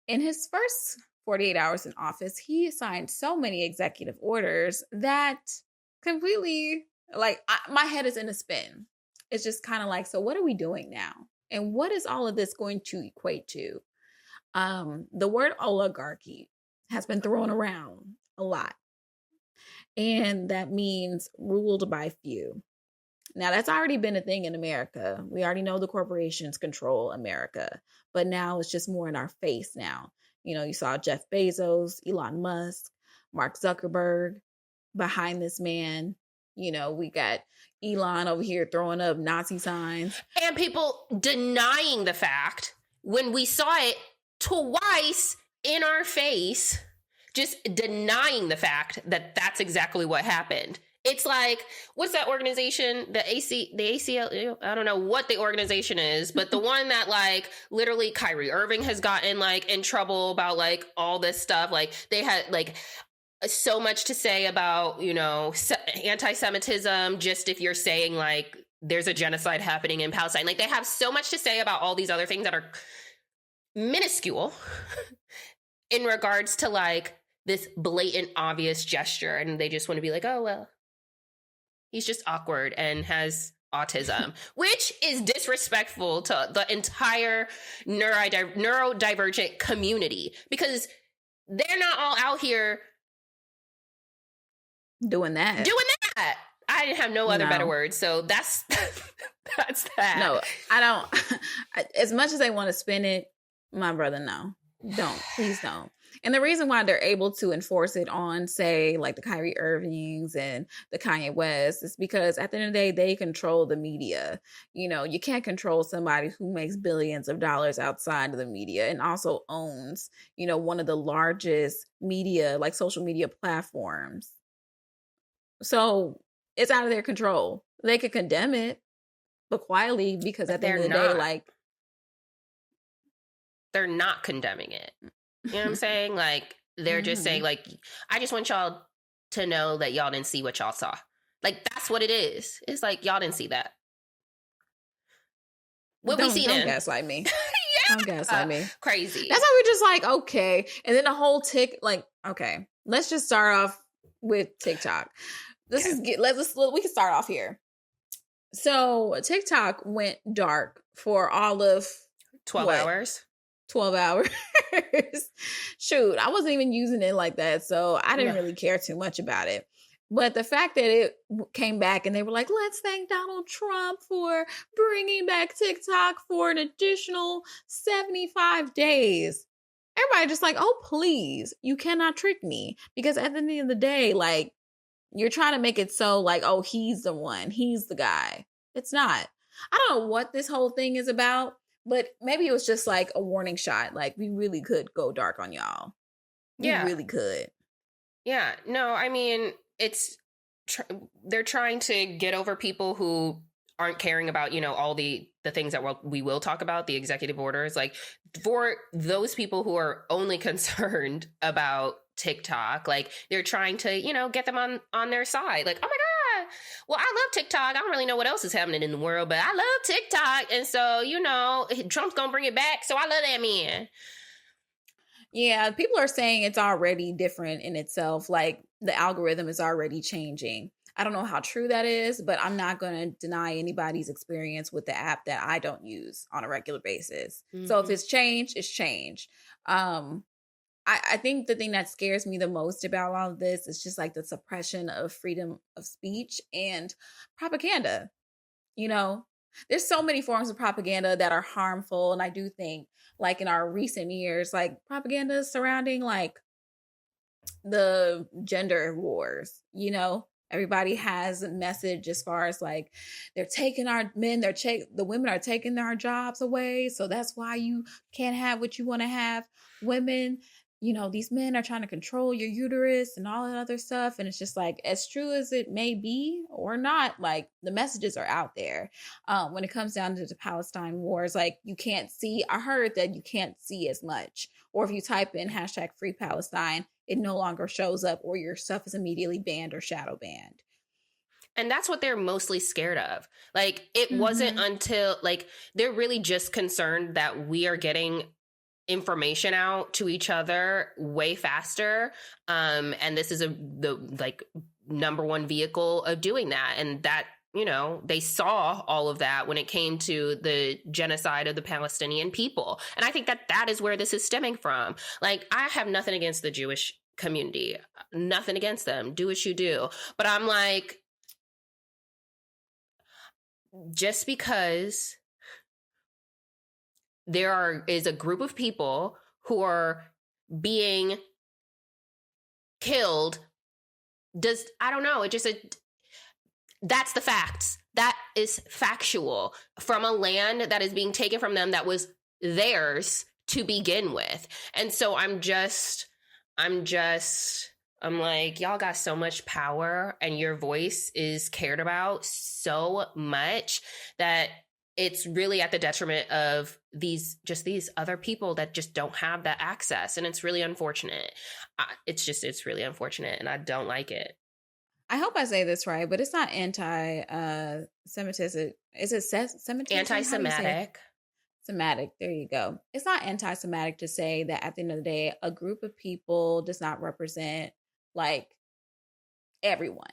his first 48 hours in office, he signed so many executive orders that completely, like, my head is in a spin. It's just kind of like, so what are we doing now? And what is all of this going to equate to? The word oligarchy has been thrown around a lot. And that means ruled by few. Now, that's already been a thing in America. We already know the corporations control America. But now it's just more in our face now. You saw Jeff Bezos, Elon Musk, Mark Zuckerberg behind this man. We got Elon over here throwing up Nazi signs. And people denying the fact when we saw it twice in our face, just denying the fact that that's exactly what happened. It's like, what's that organization? The ACL, I don't know what the organization is, but the one that like literally Kyrie Irving has gotten like in trouble about like all this stuff. Like they had like so much to say about, anti-Semitism, just if you're saying like there's a genocide happening in Palestine. Like they have so much to say about all these other things that are minuscule in regards to like this blatant, obvious gesture. And they just want to be like, oh, well, he's just awkward and has autism, which is disrespectful to the entire neurodivergent community, because they're not all out here doing that. I didn't have no other better words. So that's that. No, I don't. As much as they want to spin it, my brother, no. Don't. Please don't. And the reason why they're able to enforce it on, say, like the Kyrie Irvings and the Kanye West is because at the end of the day, they control the media. You can't control somebody who makes billions of dollars outside of the media and also owns, one of the largest media, like social media platforms. So it's out of their control. They could condemn it, but quietly, because at the end of the day, like, they're not condemning it. You know what I'm saying? Like, they're just saying, like, I just want y'all to know that y'all didn't see what y'all saw. Like, that's what it is. It's like, y'all didn't see that. What we see then? Don't gaslight me. Don't gaslight me. Crazy. That's why we're just like, okay. And then the whole okay, let's just start off with TikTok. We can start off here. So TikTok went dark for all of 12 hours. 12 hours. Shoot, I wasn't even using it like that, so I didn't really care too much about it. But the fact that it came back and they were like, let's thank Donald Trump for bringing back TikTok for an additional 75 days. Everybody just like, oh, please, you cannot trick me. Because at the end of the day, like, you're trying to make it so like, oh, he's the one, he's the guy. It's not. I don't know what this whole thing is about, but maybe it was just like a warning shot. Like, we really could go dark on y'all. We really could. Yeah. No, I mean, they're trying to get over people who aren't caring about, you know, all the things that we will talk about, the executive orders. Like, for those people who are only concerned about TikTok, like, they're trying to, you know, get them on their side. Like, oh my God, well, I love TikTok. I don't really know what else is happening in the world, but I love TikTok. And so, you know, Trump's gonna bring it back. So I love that man. Yeah, people are saying it's already different in itself. Like, the algorithm is already changing. I don't know how true that is, but I'm not going to deny anybody's experience with the app that I don't use on a regular basis. Mm-hmm. So if it's changed, it's changed. I think the thing that scares me the most about all of this is just like the suppression of freedom of speech and propaganda. You know, there's so many forms of propaganda that are harmful. And I do think, like, in our recent years, like, propaganda surrounding like the gender wars, you know, everybody has a message as far as like, they're taking our men, the women are taking our jobs away. So that's why you can't have what you want to have. Women, you know, these men are trying to control your uterus and all that other stuff. And it's just like, as true as it may be or not, like, the messages are out there. When it comes down to the Palestine wars, like, you can't see, I heard that you can't see as much. Or if you type in hashtag free Palestine, it no longer shows up, or your stuff is immediately banned or shadow banned. And that's what they're mostly scared of. Like, it wasn't until, like, they're really just concerned that we are getting information out to each other way faster. And this is the number one vehicle of doing that. And that, you know, they saw all of that when it came to the genocide of the Palestinian people. And I think that is where this is stemming from. Like, I have nothing against the Jewish community, nothing against them. Do what you do. But I'm like, just because is a group of people who are being killed, I don't know, that's the facts. That is factual from a land that is being taken from them that was theirs to begin with. And so I'm like, y'all got so much power and your voice is cared about so much that it's really at the detriment of these other people that just don't have that access. And it's really unfortunate. It's really unfortunate, and I don't like it. I hope I say this right, but it's not anti-Semitism. Is it Semitism? Anti-Semitic. Semitic. There you go. It's not anti-Semitic to say that at the end of the day, a group of people does not represent like everyone.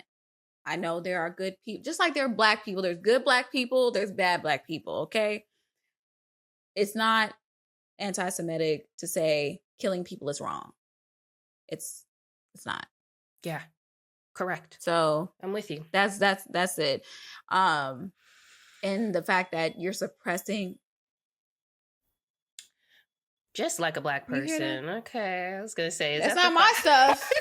I know there are good people, just like there are Black people. There's good Black people. There's bad Black people. Okay. It's not anti-Semitic to say killing people is wrong. It's not. Yeah. Correct. So I'm with you. That's it. And the fact that you're suppressing, just like a Black person. Okay. I was going to say, that's not my stuff.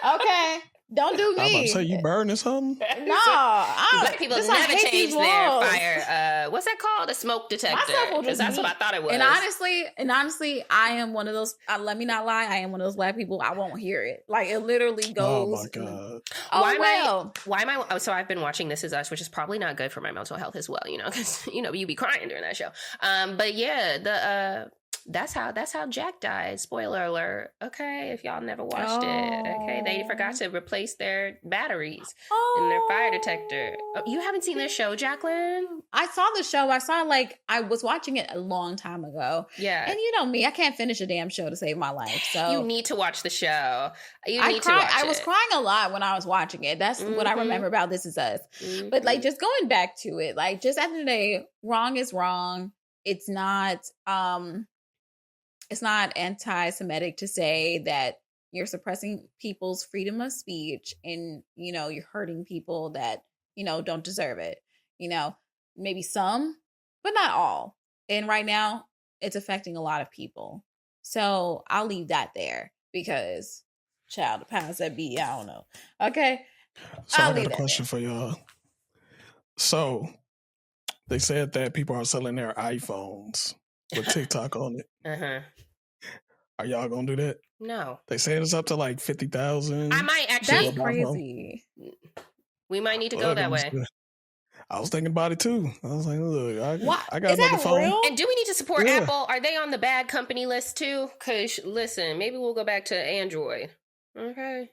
Okay. Don't do me. I'm about to say, you burning something? No. Black people never change their fire. What's that called? A smoke detector. Because that's what I thought it was. And honestly, I am one of those, let me not lie, I am one of those Black people, I won't hear it. Like, it literally goes. Oh my God. Why am I, so I've been watching This Is Us, which is probably not good for my mental health as well, you know, because, you know, you be crying during that show. But yeah, that's how Jack died. Spoiler alert. Okay, if y'all never watched it. Okay, they forgot to replace their batteries in their fire detector. Oh, you haven't seen this show, Jacqueline? I saw the show. I was watching it a long time ago. Yeah. And you know me, I can't finish a damn show to save my life. So you need to watch the show. I was crying a lot when I was watching it. That's what I remember about This Is Us. But like, just going back to it, like, just at the end of the day, wrong is wrong. It's not it's not anti-Semitic to say that you're suppressing people's freedom of speech and, you're hurting people that, don't deserve it. Maybe some, but not all. And right now, it's affecting a lot of people. So I'll leave that there because, child, the powers that be, I don't know. Okay. So I'll I got leave a that question there. for y'all. So they said that people are selling their iPhones with TikTok on it. Uh-huh. Are y'all gonna do that? No. They said it's up to like 50,000. I might actually. That's crazy. We might need to go Look, that way. I was thinking about it too. I was like, look, What? I got Is another that phone. real? And do we need to support Yeah. Apple? Are they on the bad company list too? Because listen, maybe we'll go back to Android. Okay.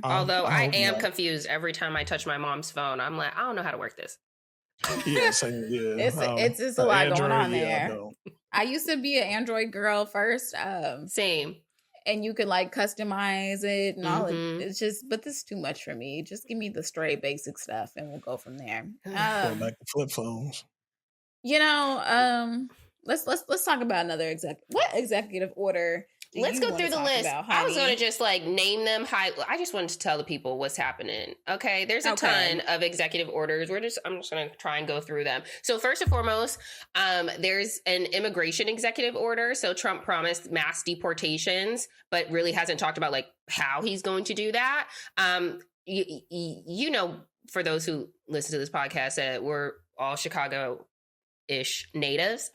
Although I hope am not. confused every time I touch my mom's phone. I'm like, I don't know how to work this. Yeah, same. Yeah, It's just a lot going on I there. don't. I used to be an Android girl first. Same. And you could like customize it and all. Mhm. It's just, but this is too much for me. Just give me the straight basic stuff, and we'll go from there. Going back to flip phones. Let's talk about another what executive order. Let's go through the list. About, I was going to just like name them. I just wanted to tell the people what's happening. Okay, there's a ton of executive orders. I'm just going to try and go through them. So first and foremost, there's an immigration executive order. So Trump promised mass deportations, but really hasn't talked about like how he's going to do that. For those who listen to this podcast, that we're all Chicago-ish natives.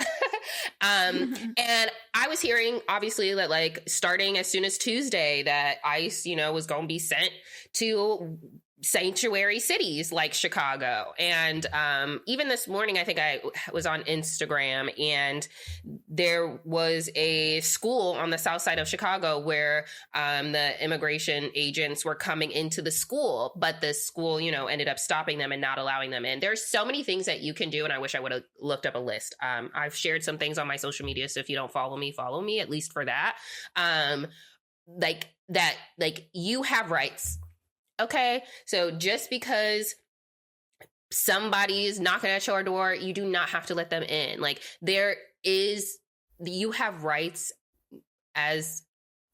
And I was hearing obviously that like starting as soon as Tuesday that ICE, was going to be sent to sanctuary cities like Chicago. And even this morning, I think I was on Instagram and there was a school on the south side of Chicago where the immigration agents were coming into the school, but the school, ended up stopping them and not allowing them in. There's so many things that you can do. And I wish I would have looked up a list. I've shared some things on my social media. So if you don't follow me, at least for that. You have rights. Okay, so just because somebody is knocking at your door, you do not have to let them in. Like you have rights as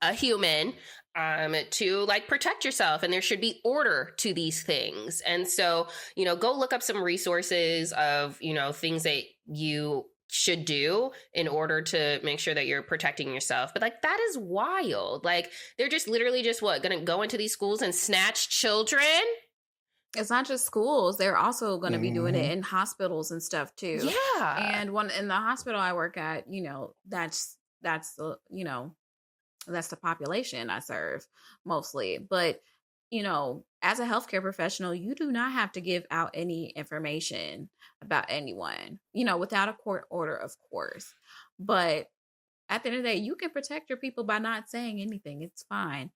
a human to like protect yourself, and there should be order to these things. And so, go look up some resources of, things that you should do in order to make sure that you're protecting yourself. But like, that is wild. Like, they're just literally just gonna go into these schools and snatch children? It's not just schools. They're also going to be doing it in hospitals and stuff too. Yeah. And in the hospital I work at, that's the, that's the population I serve mostly. But, as a healthcare professional, you do not have to give out any information about anyone, without a court order, of course. But at the end of the day, you can protect your people by not saying anything. It's fine.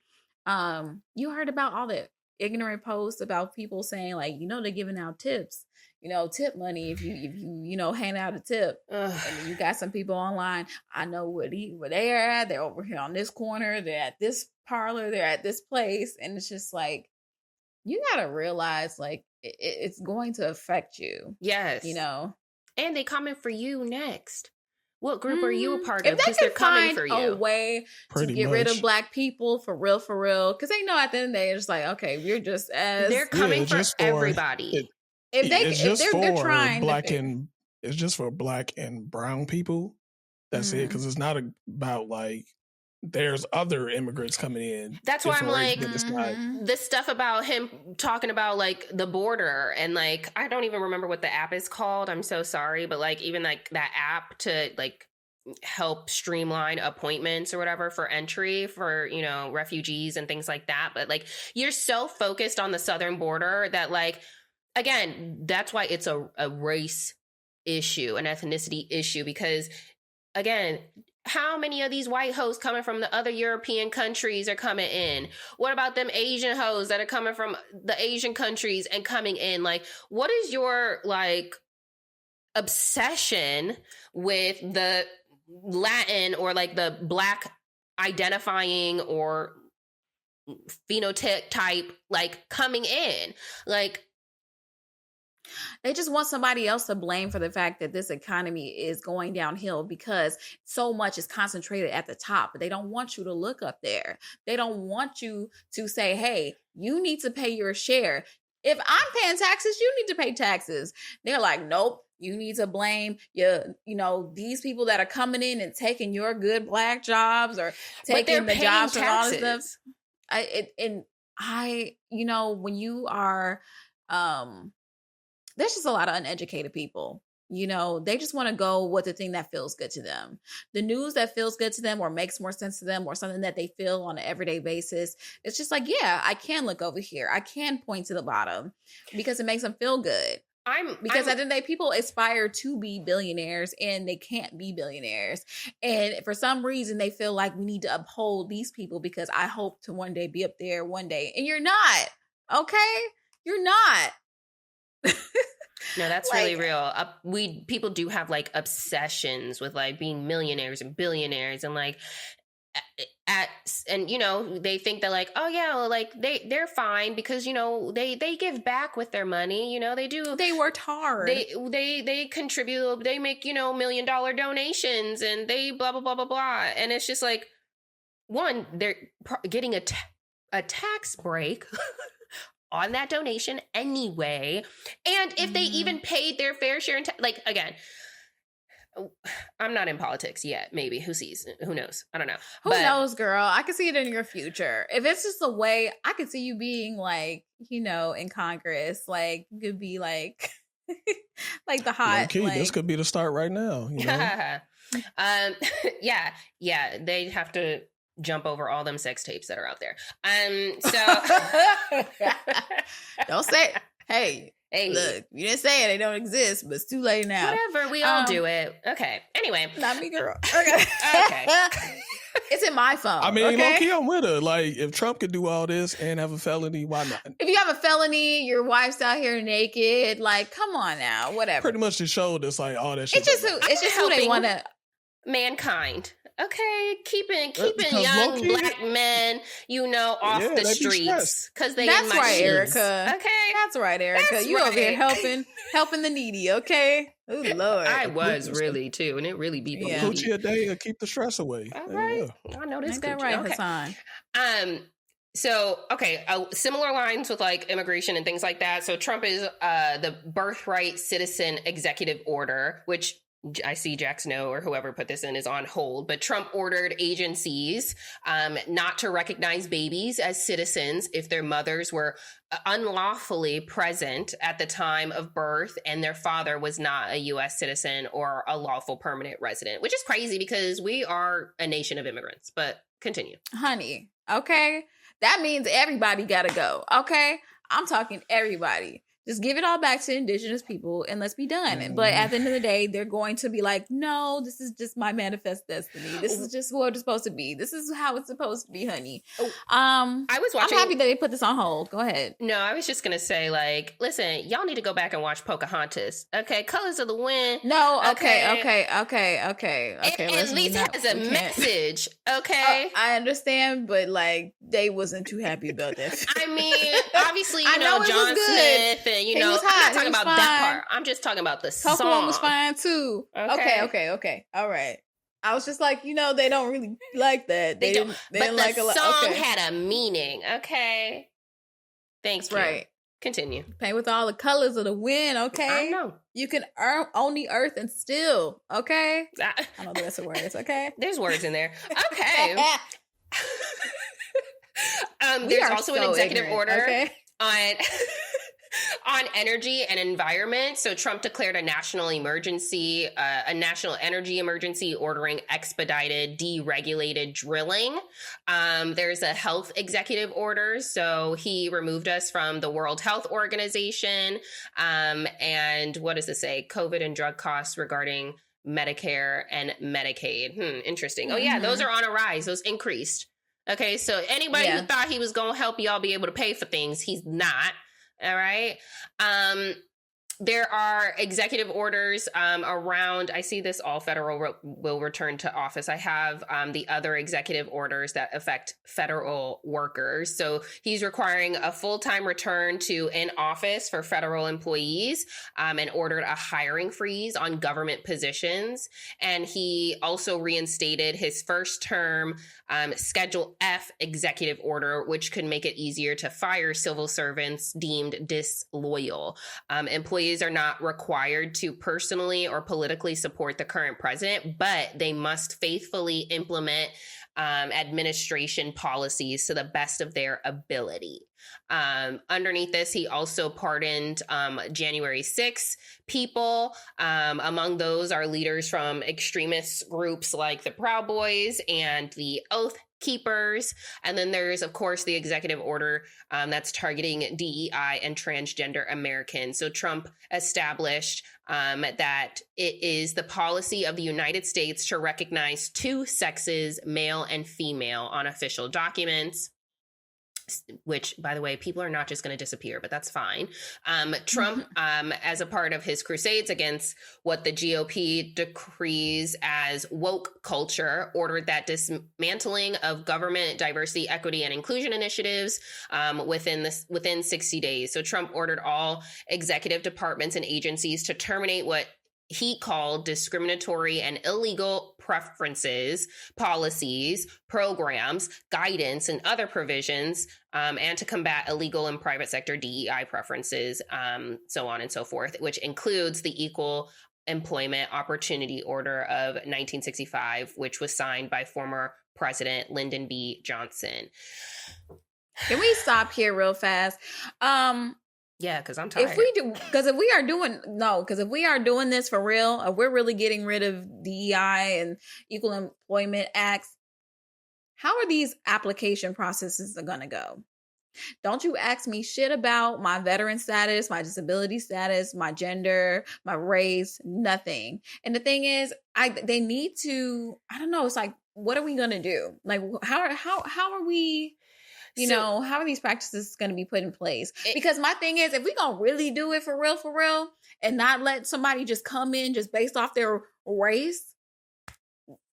You heard about all the ignorant posts about people saying like, they're giving out tips, tip money if you hand out a tip. And then you got some people online. I know where they are at. They're over here on this corner. They're at this parlor. They're at this place. And it's just like, you got to realize like it's going to affect you. Yes. And they coming for you next. What group are you a part of? Because they're coming for you. A way to get rid of Black people for real. Because they know at the end of the day, it's like, okay, we're just as they're coming for everybody. They're trying it's just for Black and brown people. That's it. Because it's not about like there's other immigrants coming in. That's why I'm like, this stuff about him talking about like the border and like, I don't even remember what the app is called. I'm so sorry. But like, even like that app to like help streamline appointments or whatever for entry for, refugees and things like that. But like, you're so focused on the southern border that like, again, that's why it's a race issue, an ethnicity issue, because again, how many of these white hoes coming from the other European countries are coming in? What about them Asian hoes that are coming from the Asian countries and coming in? Like, what is your like obsession with the Latin or like the Black identifying or phenotype type like coming in? Like, They just want somebody else to blame for the fact that this economy is going downhill because so much is concentrated at the top. But they don't want you to look up there. They don't want you to say, hey, you need to pay your share. If I'm paying taxes, you need to pay taxes. They're like, nope, you need to blame these people that are coming in and taking your good Black jobs or taking the jobs from all this stuff. When you are, there's just a lot of uneducated people. They just want to go with the thing that feels good to them. The news that feels good to them or makes more sense to them or something that they feel on an everyday basis. It's just like, yeah, I can look over here. I can point to the bottom because it makes them feel good. At the end of the day, people aspire to be billionaires and they can't be billionaires. And for some reason, they feel like we need to uphold these people because I hope to one day be up there one day. And you're not. Okay? You're not. No, that's really real. People do have like obsessions with like being millionaires and billionaires and like they think that like, oh yeah, well, like they're fine because they give back with their money. They worked hard. They contribute. They make $1 million donations and they blah blah blah blah blah. And it's just like, one, they're getting a tax break on that donation anyway. And if they even paid their fair share, again, I'm not in politics yet. Maybe. Who sees? Who knows? I don't know. Who knows, girl? I can see it in your future. If it's just a way, I could see you being like, in Congress. Like, you could be like, like the hot. Okay, this could be the start right now. Yeah. They'd have to jump over all them sex tapes that are out there. Don't say, hey, look, you didn't say it, they don't exist, but it's too late now. Whatever, we all do it. Okay. Anyway. Not me, girl. Okay. It's in my phone. I mean, low-key, I'm with her. Like, if Trump could do all this and have a felony, why not? If you have a felony, your wife's out here naked, like, come on now, whatever. Pretty much just showed us like all that shit. It's just who they want to. Mankind. Okay, keeping young Black men, off the streets because they. That's right, Erica. Okay, that's right, Erica. You over here helping the needy. Okay. Oh Lord, I was really too, and it really beat me. Coochie a day to keep the stress away. All right, I know this. Ain't that right, Hassan? So, okay, similar lines with like immigration and things like that. So Trump is the birthright citizen executive order, which I see Jack Snow or whoever put this in is on hold, but Trump ordered agencies not to recognize babies as citizens if their mothers were unlawfully present at the time of birth and their father was not a U.S. citizen or a lawful permanent resident, which is crazy because we are a nation of immigrants. But continue. Honey, okay? That means everybody got to go, okay? I'm talking everybody. Just give it all back to indigenous people and let's be done. But at the end of the day, they're going to be like, no, this is just my manifest destiny. This is just what it's supposed to be. This is how it's supposed to be, honey. I was watching. I'm happy that they put this on hold. Go ahead. No, I was just going to say, like, listen, y'all need to go back and watch Pocahontas. Okay. Colors of the Wind. No. Okay. It at least has a message. Okay. I understand, but like, they wasn't too happy about that. I mean, obviously, John Smith and I'm not talking about that part. I'm just talking about the song. Coco was fine too. Okay. All right. I was just like, they don't really like that. They didn't like a lot. But the song had a meaning. Okay. Thanks. Right. Continue. Paint with all the colors of the wind. Okay. I know. You can own the earth and still. Okay. I know the rest of the words. Okay. There's words in there. Okay. There's also an executive order on energy and environment. So Trump declared a national emergency, a national energy emergency, ordering expedited, deregulated drilling. There's a health executive order. So he removed us from the World Health Organization. And what does this say? COVID and drug costs regarding Medicare and Medicaid. Interesting. Oh yeah, those are on a rise. Those increased. Okay, so anybody who thought he was going to help y'all be able to pay for things, he's not. All right. There are executive orders around, I see this all federal will return to office. I have the other executive orders that affect federal workers. So he's requiring a full-time return to in office for federal employees and ordered a hiring freeze on government positions. And he also reinstated his first term Schedule F executive order, which could make it easier to fire civil servants deemed disloyal. Employees are not required to personally or politically support the current president, but they must faithfully implement administration policies to the best of their ability. Underneath this, he also pardoned January 6 people. Among those are leaders from extremist groups like the Proud Boys and the Oath Keepers. And then there's, of course, the executive order that's targeting DEI and transgender Americans. So Trump established that it is the policy of the United States to recognize two sexes, male and female, on official documents. Which, by the way, people are not just going to disappear, but that's fine. Trump, as a part of his crusades against what the GOP decrees as woke culture, ordered that dismantling of government diversity, equity, and inclusion initiatives within 60 days. So Trump ordered all executive departments and agencies to terminate what he called discriminatory and illegal preferences, policies, programs, guidance, and other provisions, and to combat illegal and private sector DEI preferences, so on and so forth, which includes the Equal Employment Opportunity Order of 1965, which was signed by former President Lyndon B. Johnson. Can we stop here real fast? Yeah, because I'm tired. If we are doing this for real, if we're really getting rid of DEI and Equal Employment Acts, how are these application processes going to go? Don't you ask me shit about my veteran status, my disability status, my gender, my race, nothing. And the thing is, they need to, I don't know, it's like, what are we going to do? Like, how are we... how are these practices going to be put in place? Because my thing is, if we're going to really do it for real, and not let somebody just come in just based off their race,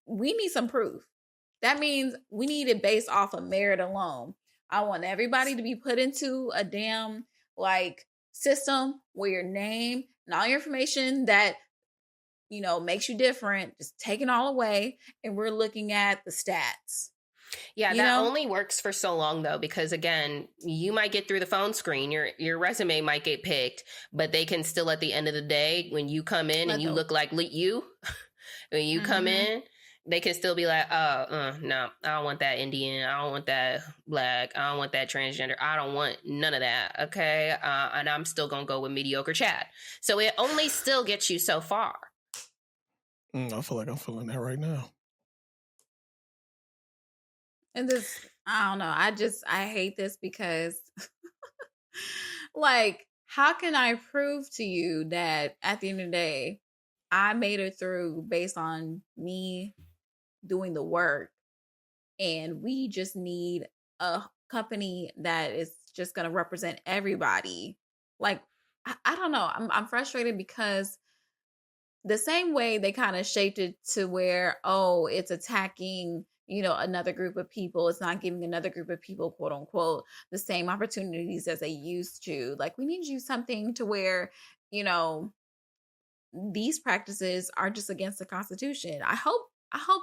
we need some proof. That means we need it based off of merit alone. I want everybody to be put into a damn system where your name and all your information that, makes you different, just taken all away. And we're looking at the stats. Yeah, that only works for so long, though, because, again, you might get through the phone screen. Your resume might get picked, but they can still, at the end of the day, when you come in and you look like you, when you come in, they can still be like, no, I don't want that Indian. I don't want that Black. I don't want that transgender. I don't want none of that. Okay. And I'm still going to go with mediocre Chad. So it only still gets you so far. I feel like I'm feeling that right now. And this, I don't know. I hate this because how can I prove to you that at the end of the day, I made it through based on me doing the work, and we just need a company that is just going to represent everybody? I don't know. I'm frustrated because the same way they kind of shaped it to where, it's attacking another group of people. It's not giving another group of people, quote unquote, the same opportunities as they used to. We need to do something to where, these practices are just against the Constitution. I hope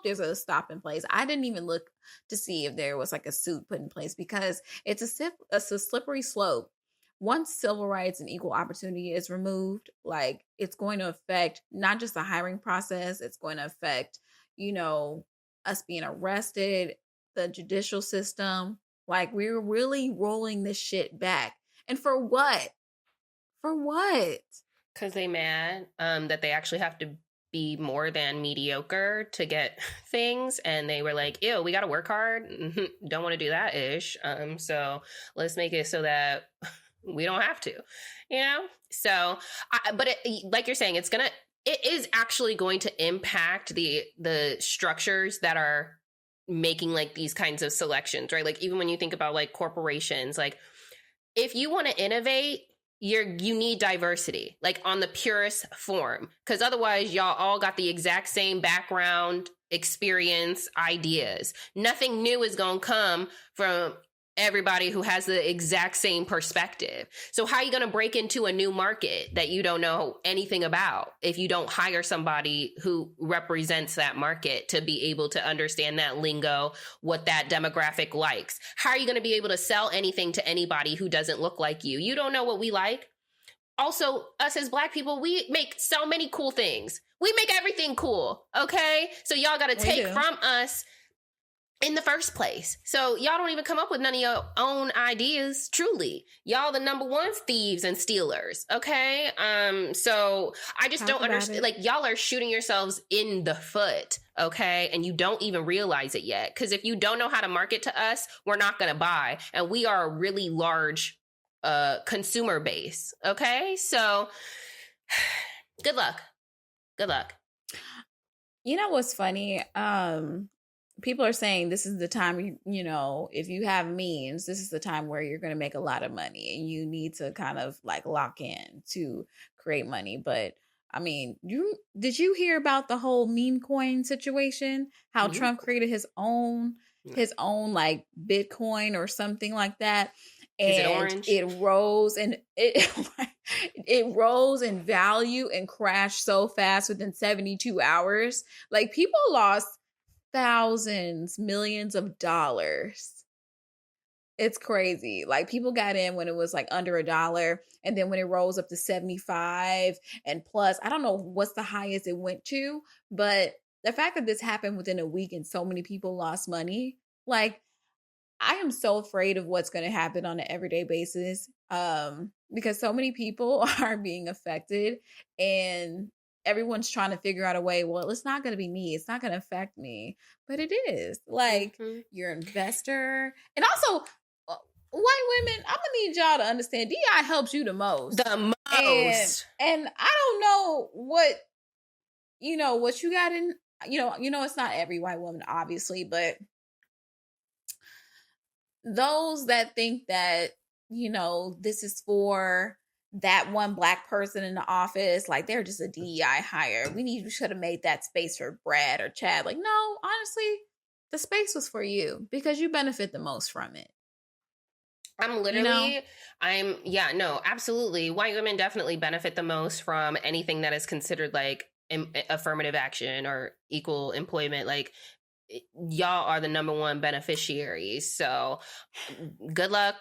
there's a stop in place. I didn't even look to see if there was a suit put in place, because it's a slippery slope. Once civil rights and equal opportunity is removed, it's going to affect not just the hiring process, it's going to affect, us being arrested, the judicial system. We're really rolling this shit back. And for what? For what? Because they mad that they actually have to be more than mediocre to get things. And they were like, ew, we got to work hard. Don't want to do that ish. So let's make it so that we don't have to, So, but like you're saying, it is actually going to impact the structures that are making these kinds of selections, right? Even when you think about corporations, if you want to innovate, you need diversity, like on the purest form, because otherwise y'all all got the exact same background, experience, ideas. Nothing new is gonna come from everybody who has the exact same perspective. So how are you going to break into a new market that you don't know anything about if you don't hire somebody who represents that market to be able to understand that lingo, what that demographic likes? How are you going to be able to sell anything to anybody who doesn't look like you? You don't know what we like. Also, us as Black people, we make so many cool things. We make everything cool, okay? So y'all got to take from us in the first place. So y'all don't even come up with none of your own ideas. Truly, y'all the number one thieves and stealers. Okay. So I just don't understand. Like, y'all are shooting yourselves in the foot. Okay. And you don't even realize it yet. Because if you don't know how to market to us, we're not going to buy. And we are a really large consumer base. Okay. So good luck. Good luck. You know what's funny? People are saying this is the time, you know, if you have means, this is the time where you're going to make a lot of money and you need to kind of like lock in to create money. But I mean, did you hear about the whole meme coin situation? How Trump created his own like Bitcoin or something like that. And is it orange? It rose and it rose in value and crashed so fast within 72 hours. Like, people lost thousands, millions of dollars. It's crazy. Like, people got in when it was like under $1, and then when it rose up to 75 and plus, I don't know what's the highest it went to, but the fact that this happened within a week and so many people lost money, like, I am so afraid of what's going to happen on an everyday basis, because so many people are being affected and everyone's trying to figure out a way, well, it's not going to be me. It's not going to affect me. But it is. Like, your investor. And also, white women, I'm going to need y'all to understand, DI helps you the most. The most. And I don't know what you got in, it's not every white woman, obviously, but those that think that, this is for that one Black person in the office, like they're just a DEI hire. We should have made that space for Brad or Chad. Like, no, honestly, the space was for you because you benefit the most from it. Absolutely. White women definitely benefit the most from anything that is considered like affirmative action or equal employment. Like, y'all are the number one beneficiaries. So good luck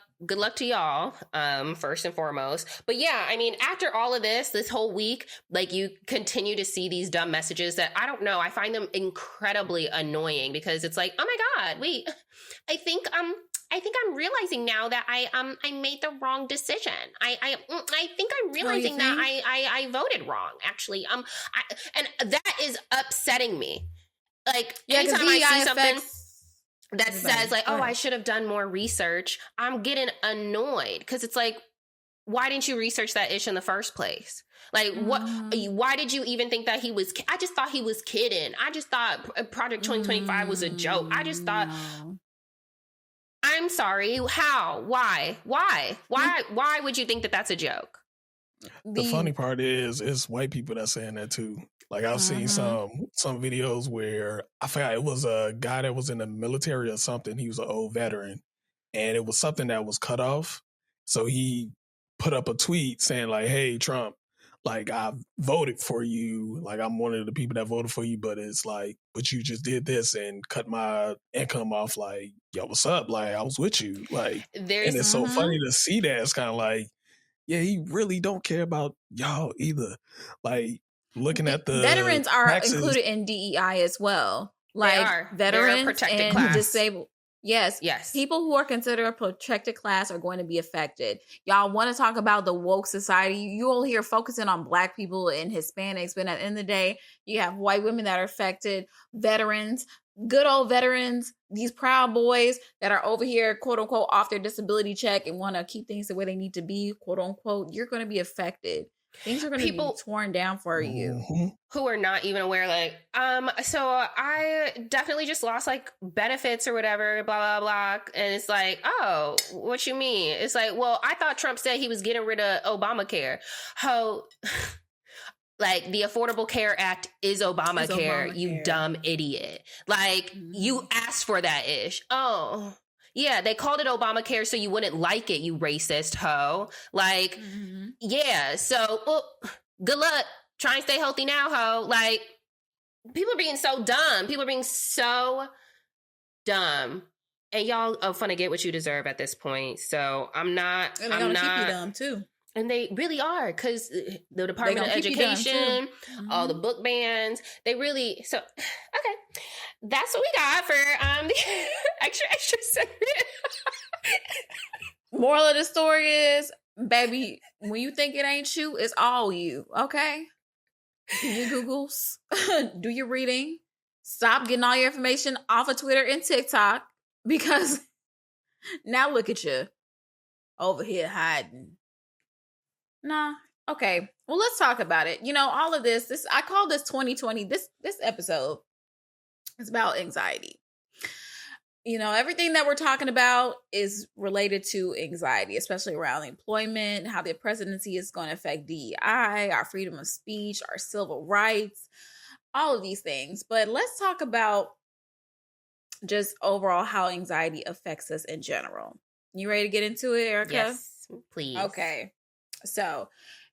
to y'all, first and foremost. But yeah, I mean, after all of this whole week, like, you continue to see these dumb messages that I don't know, I find them incredibly annoying because it's like, oh my God, wait, I think I'm realizing now that I made the wrong decision. I think I'm realizing that I voted wrong, actually. And that is upsetting me. Like, anytime I see something that says like, oh, I should have done more research, I'm getting annoyed because it's like, why didn't you research that ish in the first place? Like, why did you even think that he was, I just thought he was kidding. I just thought Project 2025 was a joke. I just thought, I'm sorry. How? Why would you think that that's a joke? The funny part is white people that's saying that too. Like, I've seen some videos where I forgot, it was a guy that was in the military or something. He was an old veteran, and it was something that was cut off. So he put up a tweet saying like, "Hey, Trump, like, I voted for you. Like, I'm one of the people that voted for you, but it's like, but you just did this and cut my income off. Like, yo, what's up? Like, I was with you. Like," and it's so funny to see that. It's kind of like, yeah, he really don't care about y'all either. Like, looking at the veterans are taxes, included in DEI as well. Like, veterans and disabled. Yes. People who are considered a protected class are going to be affected. Y'all want to talk about the woke society. You all here focusing on Black people and Hispanics, but at the end of the day, you have white women that are affected, veterans, good old veterans, these proud boys that are over here, quote unquote, off their disability check and want to keep things the way they need to be, quote unquote. You're going to be affected. Things are going to be torn down for you. Who are not even aware, like, so I definitely just lost like benefits or whatever, blah, blah, blah. And it's like, oh, what you mean? It's like, well, I thought Trump said he was getting rid of Obamacare. How, like, the Affordable Care Act is Obamacare, you dumb idiot. Like, you asked for that ish. Oh, yeah, they called it Obamacare so you wouldn't like it, you racist hoe. Like, yeah, so good luck. Try and stay healthy now, hoe. Like, people are being so dumb. People are being so dumb. And y'all are finna get what you deserve at this point. So I'm not. And they're gonna keep you dumb too. And they really are, because the Department of Education, all the book bans, they really, so, okay. That's what we got for the extra segment. Moral of the story is, baby, when you think it ain't you, it's all you, okay? Do your Googles, do your reading, stop getting all your information off of Twitter and TikTok, because now look at you over here hiding. Nah. Okay. Well, let's talk about it. You know, all of this, I call this 2020, this episode is about anxiety. You know, everything that we're talking about is related to anxiety, especially around employment, how the presidency is going to affect DEI, our freedom of speech, our civil rights, all of these things. But let's talk about just overall how anxiety affects us in general. You ready to get into it, Erica? Yes, please. Okay. So,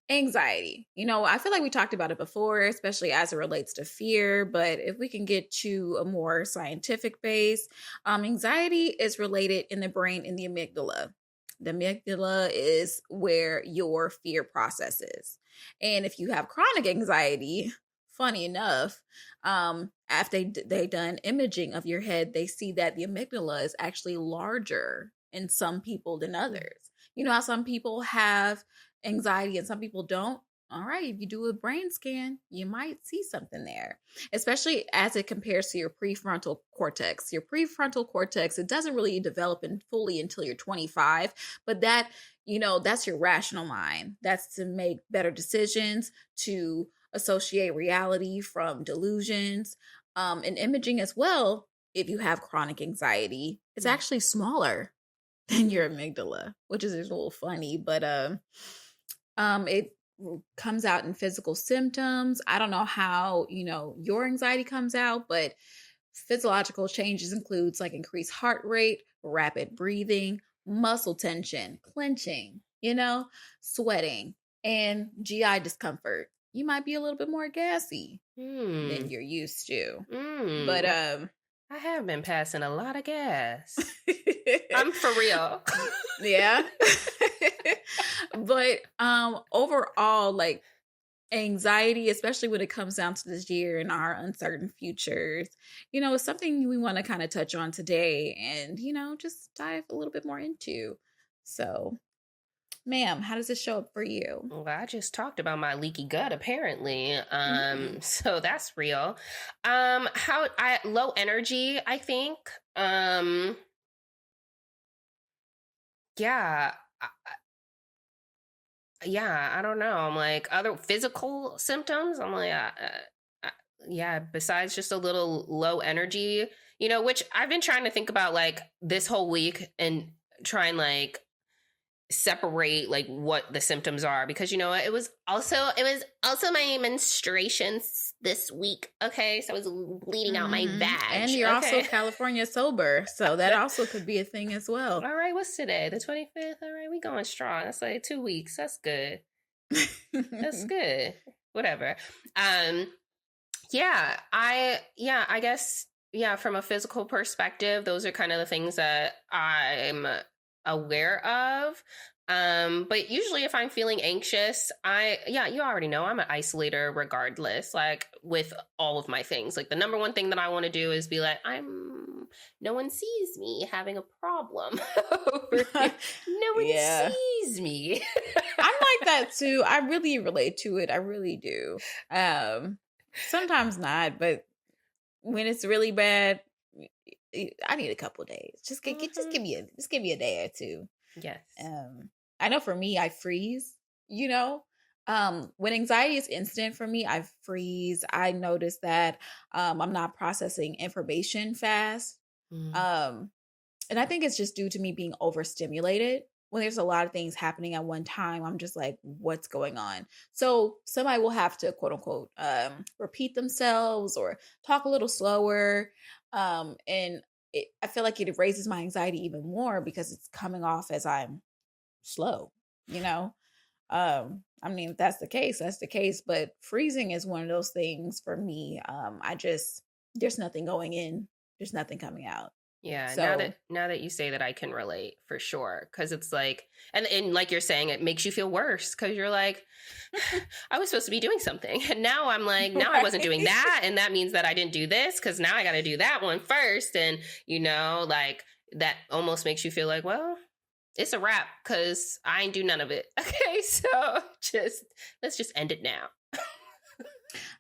anxiety. You know, I feel like we talked about it before, especially as it relates to fear. But if we can get to a more scientific base, anxiety is related in the brain in the amygdala. The amygdala is where your fear processes. And if you have chronic anxiety, funny enough, after they done imaging of your head, they see that the amygdala is actually larger in some people than others. You know how some people have anxiety and some people don't? All right, if you do a brain scan, you might see something there, especially as it compares to your prefrontal cortex. Your prefrontal cortex, it doesn't really develop fully until you're 25, but that, you know, that's your rational mind. That's to make better decisions, to associate reality from delusions, and imaging as well. If you have chronic anxiety, it's actually smaller than your amygdala, which is a little funny, but it comes out in physical symptoms. I don't know how, you know, your anxiety comes out, but physiological changes includes like increased heart rate, rapid breathing, muscle tension, clenching, you know, sweating, and GI discomfort. You might be a little bit more gassy than you're used to. But I have been passing a lot of gas. I'm for real. Yeah. But overall, like, anxiety, especially when it comes down to this year and our uncertain futures, you know, is something we want to kind of touch on today and, you know, just dive a little bit more into. So, ma'am, how does this show up for you? Well, I just talked about my leaky gut, apparently. So that's real. Low energy, I think. I don't know. I'm like, other physical symptoms, I'm like, besides just a little low energy, you know, which I've been trying to think about like this whole week and try and like separate like what the symptoms are, because you know it was also my menstruations this week. Okay, so I was bleeding out my vag, and you're also California sober, so that also could be a thing as well. All right, what's today? The 25th. All right, we going strong. That's like 2 weeks. That's good. That's good. Whatever. I guess from a physical perspective, those are kind of the things that I'm aware of. But usually if I'm feeling anxious, you already know I'm an isolator regardless, like with all of my things. Like the number one thing that I want to do is be like, no one sees me having a problem. No one sees me. I'm like that too. I really relate to it. I really do. Sometimes not, but when it's really bad, I need a couple days. Just give me a day or two. Yes. I know for me, I freeze, you know, When anxiety is instant for me, I freeze. I notice that I'm not processing information fast. Mm. Um, and I think it's just due to me being overstimulated. When there's a lot of things happening at one time, I'm just like, what's going on? So somebody will have to quote unquote repeat themselves or talk a little slower. And I feel like it raises my anxiety even more because it's coming off as I'm slow, you know? I mean, if that's the case, that's the case. But freezing is one of those things for me. There's nothing going in, there's nothing coming out. Yeah, So now that you say that, I can relate for sure, because it's like, and like you're saying, it makes you feel worse because you're like, I was supposed to be doing something, and now I'm like, now I wasn't doing right. that, and that means that I didn't do this because now I got to do that one first, and like that almost makes you feel like, well, it's a wrap because I ain't do none of it. Okay, so let's just end it now.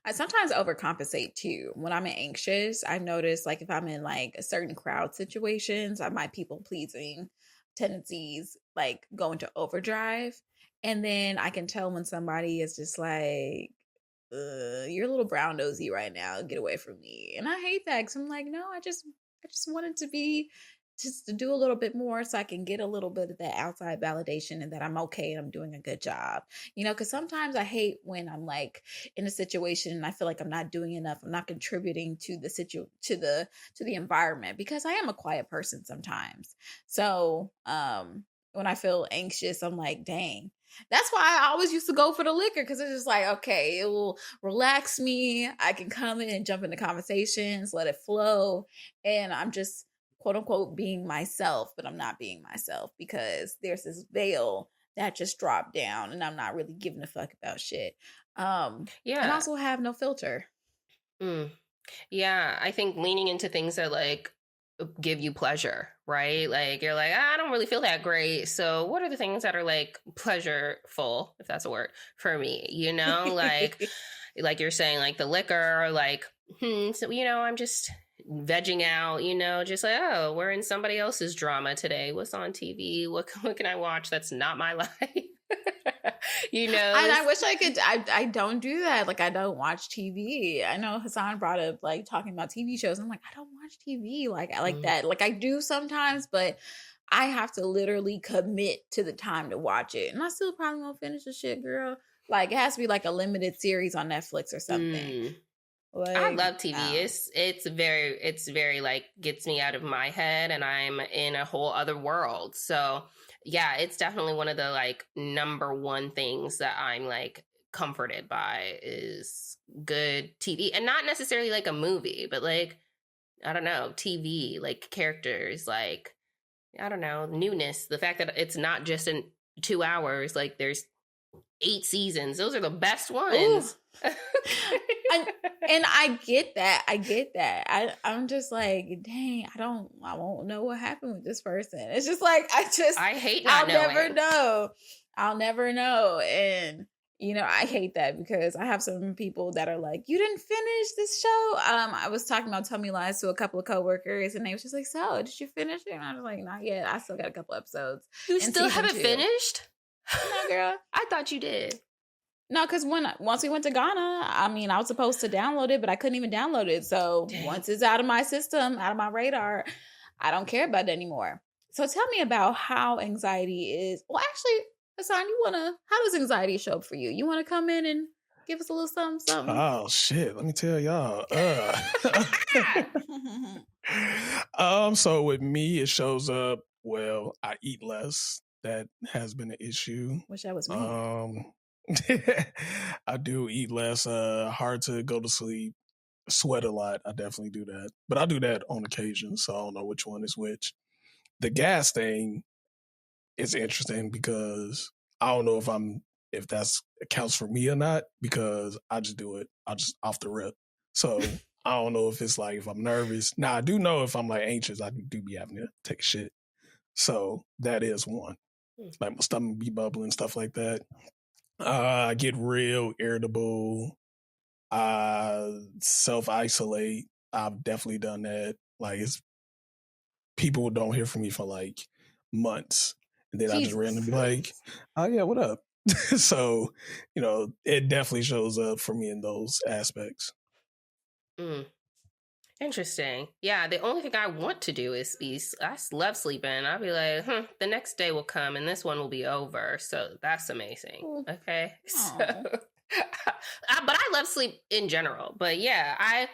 I sometimes overcompensate too. When I'm anxious, I notice like if I'm in like a certain crowd situations, my people pleasing tendencies like go into overdrive. And then I can tell when somebody is just like, you're a little brown nosy right now. Get away from me. And I hate that because I'm like, no, I just wanted to be just to do a little bit more so I can get a little bit of that outside validation and that I'm okay and I'm doing a good job. Because sometimes I hate when I'm like in a situation and I feel like I'm not doing enough. I'm not contributing to the environment because I am a quiet person sometimes. So, when I feel anxious, I'm like, dang. That's why I always used to go for the liquor because it's just like, okay, it will relax me. I can come in and jump into conversations, let it flow. And I'm just quote unquote being myself, but I'm not being myself because there's this veil that just dropped down and I'm not really giving a fuck about shit. And Yeah. also have no filter. Yeah, I think leaning into things that like give you pleasure, right? Like you're like, I don't really feel that great. So what are the things that are like pleasureful, if that's a word, for me? Like you're saying, like the liquor, or like, so I'm just vegging out, just like, oh, we're in somebody else's drama today. What's on TV? What can I watch that's not my life? And I wish I could. I don't do that. Like I don't watch TV. I know Hassan brought up like talking about TV shows. I'm like, I don't watch TV. Like I like that. Like I do sometimes, but I have to literally commit to the time to watch it, and I still probably won't finish the shit, girl. Like it has to be like a limited series on Netflix or something. Like, I love TV. It's very like gets me out of my head, and I'm in a whole other world. So yeah, it's definitely one of the like number one things that I'm like comforted by is good TV, and not necessarily like a movie, but like, I don't know, TV, like characters, like, I don't know, newness. The fact that it's not just in 2 hours, like there's 8 seasons. Those are the best ones. And I get that. I'm just like, dang, I won't know what happened with this person. It's just like, I hate not knowing. I'll never know. And, I hate that because I have some people that are like, you didn't finish this show. I was talking about Tell Me Lies to a couple of coworkers and they was just like, so did you finish it? And I was like, not yet. I still got a couple episodes. You still haven't finished? No, girl. I thought you did. No, because once we went to Ghana, I mean, I was supposed to download it, but I couldn't even download it. So once it's out of my system, out of my radar, I don't care about it anymore. So tell me about how anxiety is. Well, actually, Hassan, how does anxiety show up for you? You want to come in and give us a little something? Oh, shit. Let me tell y'all. So with me, it shows up, well, I eat less. That has been an issue. Wish that was me. I do eat less, hard to go to sleep, sweat a lot. I definitely do that. But I do that on occasion, so I don't know which one is which. The gas thing is interesting because I don't know if that's counts for me or not because I just do it. I just off the rip. So I don't know if it's like if I'm nervous. Now I do know if I'm like anxious, I do be having to take a shit. So that is one. Like my stomach be bubbling, stuff like that. I get real irritable. Self-isolate. I've definitely done that. Like people don't hear from me for like months. And then I just randomly be like, oh yeah, what up? So, it definitely shows up for me in those aspects. Mm. Interesting. Yeah, the only thing I want to do is I love sleeping. I'll be like, the next day will come and this one will be over. So that's amazing. Okay. So, but I love sleep in general. But yeah,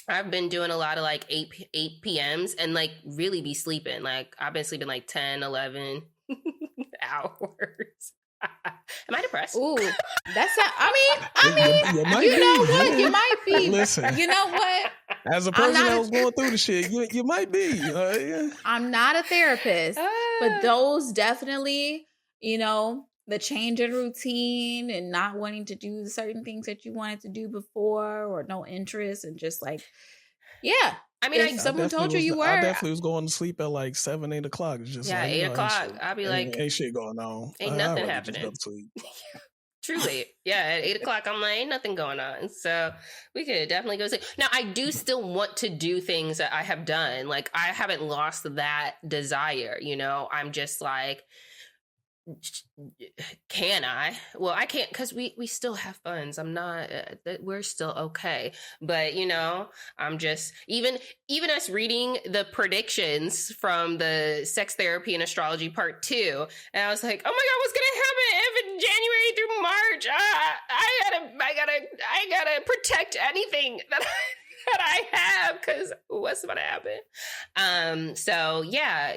I've been doing a lot of like 8 p.m.s and like really be sleeping. Like I've been sleeping like 10, 11 hours. Am I depressed? Ooh, that's you know what? You might be. Listen, you know what? As a person that was going through the shit, you might be. Yeah. I'm not a therapist, but those definitely, the change in routine and not wanting to do certain things that you wanted to do before or no interest and just like, yeah. I mean, if someone told you were, I definitely was going to sleep at like 7, 8 o'clock. It's just 8 o'clock. I'd be like, ain't shit going on. Ain't nothing happening. Truly. Yeah, at 8 o'clock, I'm like, ain't nothing going on. So we could definitely go sleep. Now, I do still want to do things that I have done. Like, I haven't lost that desire, I'm just like, can I? Well, I can't because we still have funds. I'm not, we're still okay. But, I'm just, even us reading the predictions from the Sex Therapy and Astrology Part 2, and I was like, oh my God, what's going to happen if in January through March, I gotta protect anything that I have because what's going to happen? So yeah,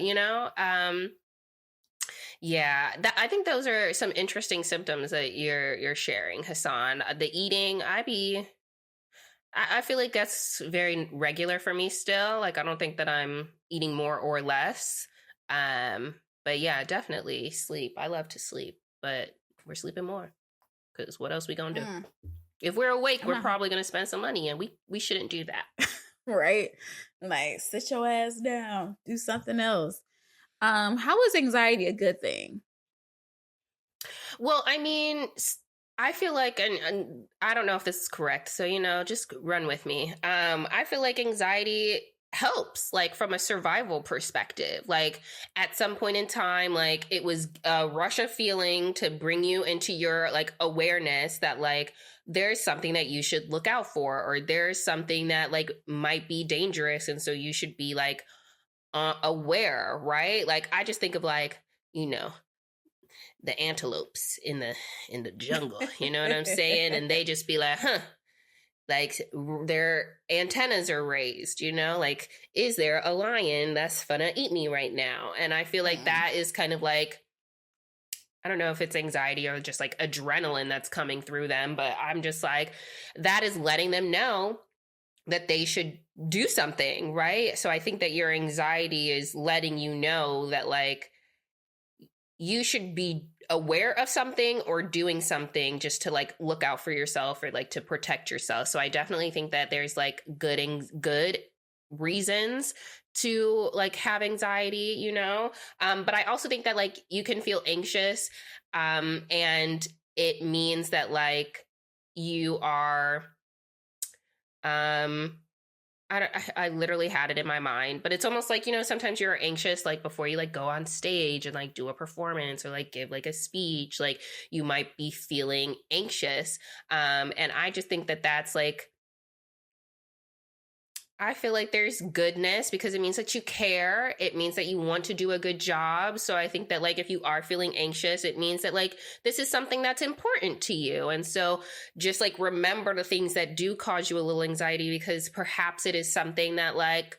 yeah, I think those are some interesting symptoms that you're sharing, Hassan. The eating, I feel like that's very regular for me still. Like, I don't think that I'm eating more or less. But yeah, definitely sleep. I love to sleep, but we're sleeping more because what else we gonna do? If we're awake, we're probably gonna spend some money, and we shouldn't do that. Right? Like, sit your ass down, do something else. How is anxiety a good thing? Well, I mean, I feel like, and I don't know if this is correct, so, just run with me. I feel like anxiety helps, like, from a survival perspective. Like, at some point in time, like, it was a rush of feeling to bring you into your, like, awareness that, like, there's something that you should look out for, or there's something that, like, might be dangerous, and so you should be, like, aware, right? Like, I just think of, like, the antelopes in the jungle, you know what I'm saying? And they just be like, like their antennas are raised, like, is there a lion that's gonna eat me right now? And I feel like that is kind of like, I don't know if it's anxiety or just like adrenaline that's coming through them, but I'm just like, that is letting them know that they should do something, right? So I think that your anxiety is letting you know that, like, you should be aware of something or doing something just to, like, look out for yourself or, like, to protect yourself. So I definitely think that there's, like, good reasons to, like, have anxiety, but I also think that, like, you can feel anxious, and it means that, like, you are, I literally had it in my mind, but it's almost like, sometimes you're anxious, like, before you, like, go on stage and, like, do a performance or, like, give, like, a speech, like, you might be feeling anxious. And I just think that that's, like, I feel like there's goodness because it means that you care. It means that you want to do a good job. So I think that, like, if you are feeling anxious, it means that, like, this is something that's important to you. And so just, like, remember the things that do cause you a little anxiety because perhaps it is something that, like,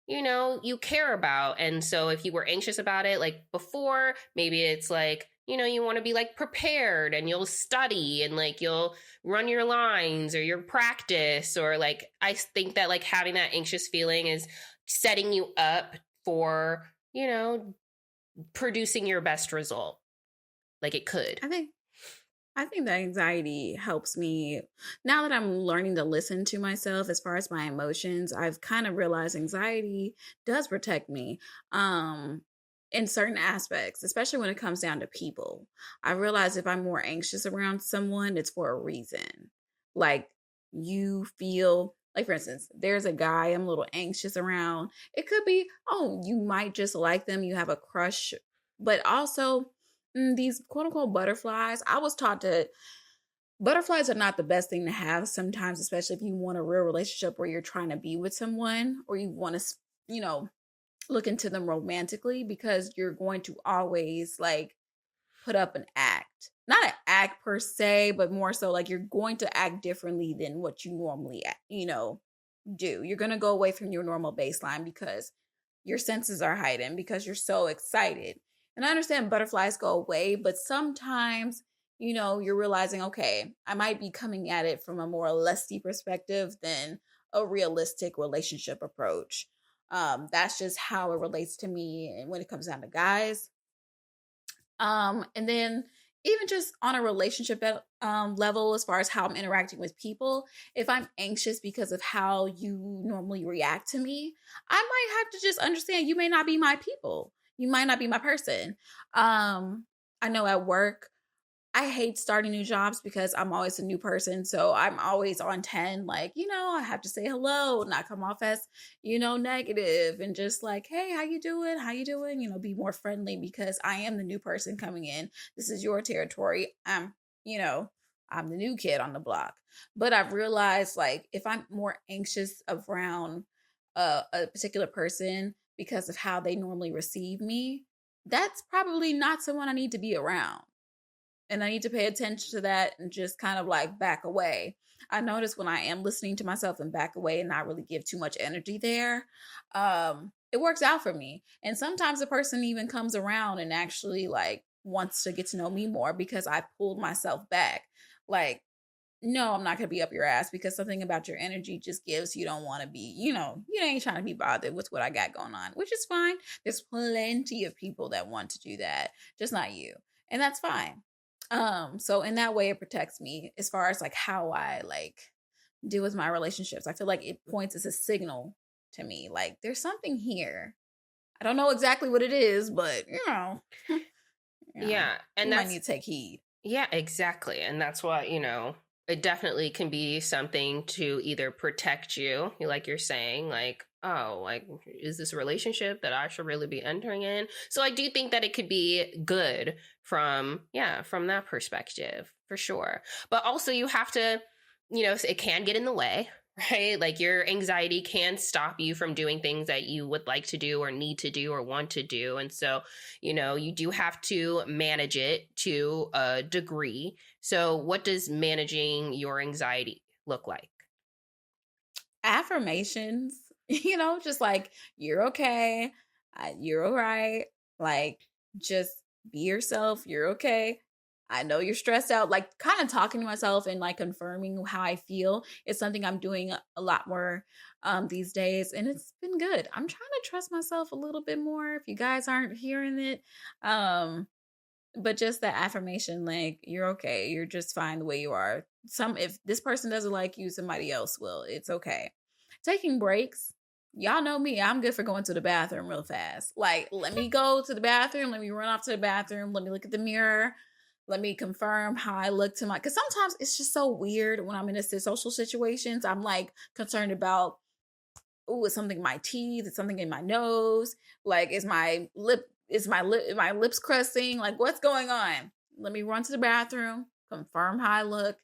you care about. And so if you were anxious about it, like, before, maybe it's like, you want to be, like, prepared and you'll study and, like, you'll run your lines or your practice, or, like, I think that, like, having that anxious feeling is setting you up for, producing your best result. Like, it could. I think that anxiety helps me now that I'm learning to listen to myself as far as my emotions. I've kind of realized anxiety does protect me. In certain aspects, especially when it comes down to people. I realize if I'm more anxious around someone, it's for a reason. Like, you feel, like, for instance, there's a guy I'm a little anxious around. It could be, you might just like them, you have a crush, but also these quote unquote butterflies, I was taught that butterflies are not the best thing to have sometimes, especially if you want a real relationship where you're trying to be with someone or you want to, you know, look into them romantically, because you're going to always like put up an act. Not an act per se, but more so like you're going to act differently than what you normally, do. You're going to go away from your normal baseline because your senses are heightened because you're so excited. And I understand butterflies go away, but sometimes, you're realizing, okay, I might be coming at it from a more lusty perspective than a realistic relationship approach. That's just how it relates to me when it comes down to guys. And then even just on a relationship level, as far as how I'm interacting with people, if I'm anxious because of how you normally react to me, I might have to just understand you may not be my people. You might not be my person. I know at work, I hate starting new jobs because I'm always a new person. So I'm always on 10, like, I have to say hello, not come off as, negative and just like, hey, how you doing? How you doing? Be more friendly because I am the new person coming in. This is your territory. I'm the new kid on the block. But I've realized like if I'm more anxious around a particular person because of how they normally receive me, that's probably not someone I need to be around. And I need to pay attention to that and just kind of like back away. I notice when I am listening to myself and back away and not really give too much energy there, it works out for me. And sometimes the person even comes around and actually like wants to get to know me more because I pulled myself back. Like, no, I'm not going to be up your ass because something about your energy just gives you don't want to be, you ain't trying to be bothered with what I got going on, which is fine. There's plenty of people that want to do that, just not you. And that's fine. So in that way it protects me as far as like how I like deal with my relationships. I feel like it points as a signal to me, like there's something here. I don't know exactly what it is, but Yeah, and you might that's need to take heed. yeah, exactly. And that's why, it definitely can be something to either protect you, like you're saying, like, oh, like, is this a relationship that I should really be entering in? So I do think that it could be good from that perspective, for sure. But also you have to, it can get in the way, right? Like your anxiety can stop you from doing things that you would like to do or need to do or want to do. And so, you do have to manage it to a degree. So what does managing your anxiety look like? Affirmations, just like you're okay, you're all right, like just be yourself, you're okay. I know you're stressed out, like kind of talking to myself and like confirming how I feel is something I'm doing a lot more these days, and it's been good. I'm trying to trust myself a little bit more if you guys aren't hearing it. But just that affirmation, like you're okay, you're just fine the way you are. If this person doesn't like you, somebody else will. It's okay. Taking breaks, y'all know me, I'm good for going to the bathroom real fast. Like, let me go to the bathroom, let me run off to the bathroom, let me look at the mirror, let me confirm how I look to because sometimes it's just so weird when I'm in social situations. I'm like concerned about, oh, is something in my teeth, is something in my nose, like my lips crusting, like what's going on? Let me run to the bathroom, confirm how I look,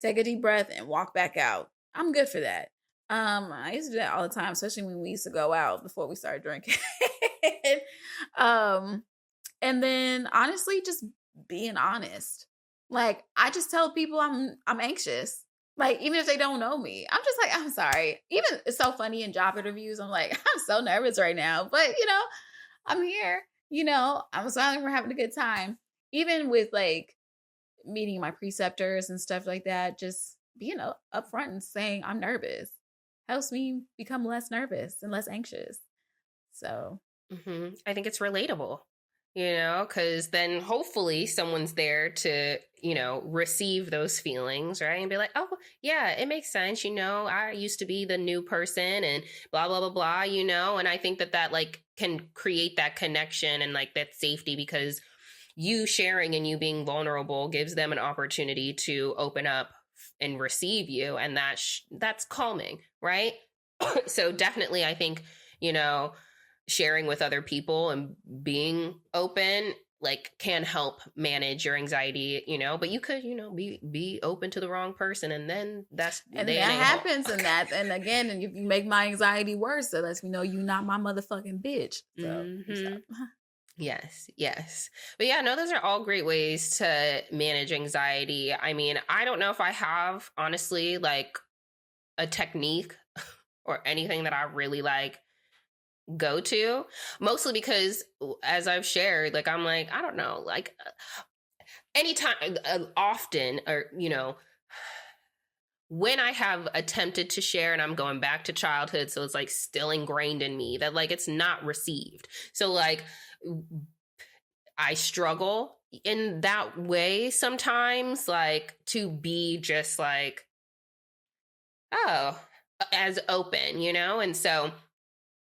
take a deep breath, and walk back out. I'm good for that. I used to do that all the time, especially when we used to go out before we started drinking. And then honestly, just being honest. Like I just tell people I'm anxious. Like even if they don't know me, I'm just like, I'm sorry. Even it's so funny in job interviews, I'm like, I'm so nervous right now. But I'm here. I'm smiling, we're having a good time. Even with like meeting my preceptors and stuff like that, just being upfront and saying I'm nervous helps me become less nervous and less anxious. So I think it's relatable, because then hopefully someone's there to, receive those feelings, right? And be like, oh, yeah, it makes sense. I used to be the new person and blah, blah, blah, blah, and I think that like can create that connection and like that safety because you sharing and you being vulnerable gives them an opportunity to open up and receive you. And that's calming, right? So definitely, I think, sharing with other people and being open like can help manage your anxiety, you know, but you could, you know, be open to the wrong person, and then that happens. And again, and if you make my anxiety worse, that lets me know you're not my motherfucking bitch. So Yes. But yeah, no, those are all great ways to manage anxiety. I mean, I don't know if I have, honestly, like a technique or anything that I really like go to, mostly because, as I've shared, like, I'm like, I don't know, like anytime, often, or, you know, when I have attempted to share, and I'm going back to childhood, so it's like still ingrained in me that like it's not received. So like I struggle in that way sometimes, like to be just like, oh, as open, you know? And so,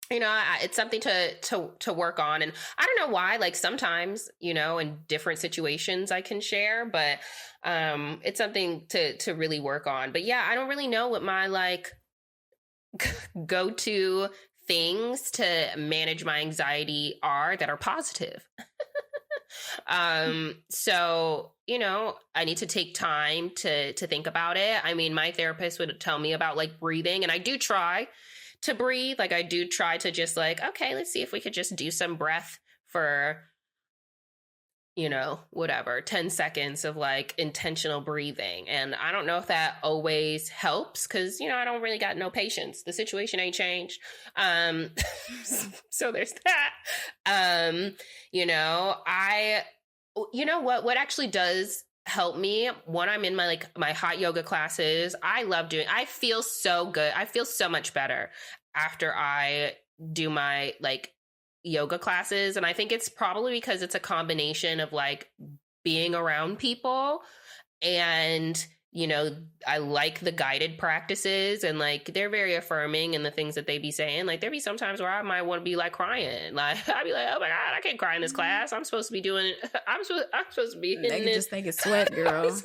you know, it's something to work on. And I don't know why, like sometimes, you know, in different situations I can share, but it's something to really work on. But yeah, I don't really know what my like go-to things to manage my anxiety are that are positive. So, you know, I need to take time to think about it. I mean, my therapist would tell me about like breathing, and I do try to breathe. Like I do try to just like, okay, let's see if we could just do some breath for, you know, whatever, 10 seconds of like intentional breathing. And I don't know if that always helps because, you know, I don't really got no patience. The situation ain't changed. So there's that. You know what actually does help me when I'm in my hot yoga classes. I feel so good. I feel so much better after I do my like yoga classes. And I think it's probably because it's a combination of like being around people, and, you know, I like the guided practices, and like they're very affirming in the things that they be saying. Like there be sometimes where I might want to be like crying. Like I'd be like, oh my God, I can't cry in this class. I'm supposed to be doing I'm supposed to be they just think it's sweat, girl.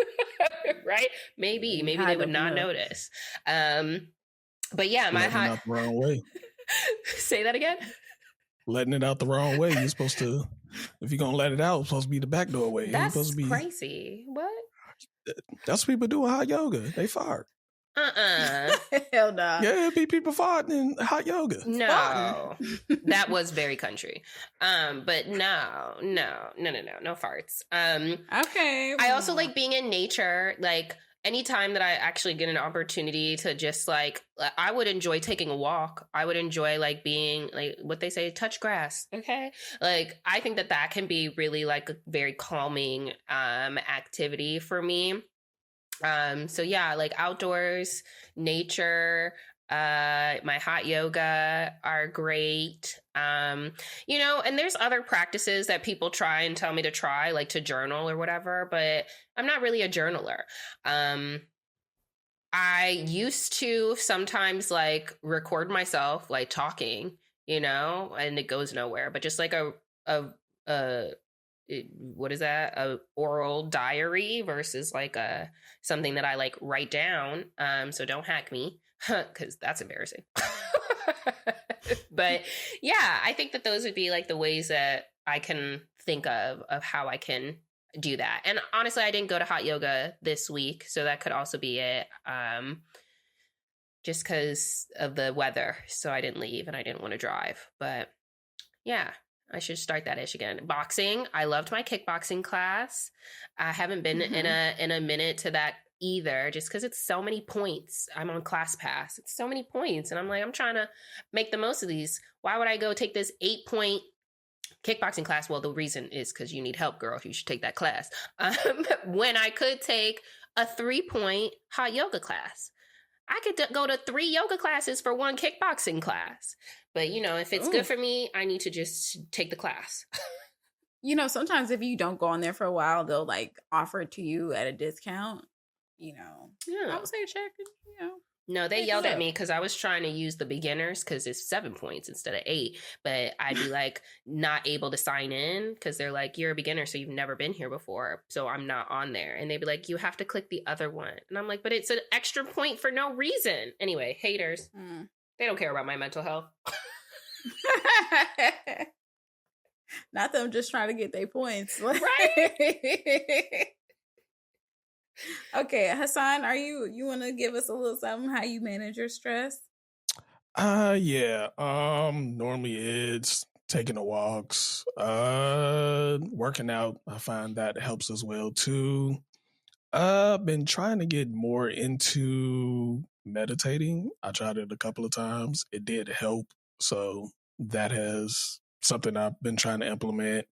Right? Maybe they would not notice. But yeah, my hot the wrong way. Say that again. Letting it out the wrong way. You're supposed to, if you're gonna let it out, it's supposed to be the back door way. That's supposed to be crazy. What? That's what people do in hot yoga. They fart. Hell no. Yeah, it be people farting in hot yoga. No, that was very country. But no farts. Okay. I also like being in nature. Like anytime that I actually get an opportunity to just like, I would enjoy taking a walk. I would enjoy like being like what they say, touch grass. Okay. Like I think that can be really like a very calming activity for me. So yeah, like outdoors, nature, my hot yoga are great. You know, and there's other practices that people try and tell me to try, like to journal or whatever, but I'm not really a journaler. I used to sometimes like record myself like talking, you know, and it goes nowhere, but just like what is that? A oral diary versus like something that I like write down. So don't hack me because that's embarrassing. But yeah, I think that those would be like the ways that I can think of how I can do that. And honestly, I didn't go to hot yoga this week, so that could also be it. Just because of the weather. So I didn't leave and I didn't want to drive. But yeah, I should start that ish again. Boxing. I loved my kickboxing class. I haven't been in a minute to that either, just because it's so many points. I'm on Class Pass. It's so many points. And I'm like, I'm trying to make the most of these. Why would I go take this 8-point kickboxing class? Well, the reason is because you need help, girl. You should take that class. When I could take a 3-point hot yoga class. I could go to 3 yoga classes for 1 kickboxing class. But, you know, if it's good for me, I need to just take the class. You know, sometimes if you don't go on there for a while, they'll like offer it to you at a discount. You know, I would say check it, you know. No, they yelled at me because I was trying to use the beginners because it's 7 points instead of 8. But I'd be like not able to sign in because they're like, you're a beginner, so you've never been here before. So I'm not on there. And they'd be like, you have to click the other one. And I'm like, but it's an extra point for no reason. Anyway, haters. They don't care about my mental health. Not them just trying to get their points. Right? Okay, Hassan, you want to give us a little something how you manage your stress? Yeah. Normally it's taking the walks, working out. I find that helps as well too. Been trying to get more into meditating. I tried it a couple of times. It did help. So that has something I've been trying to implement.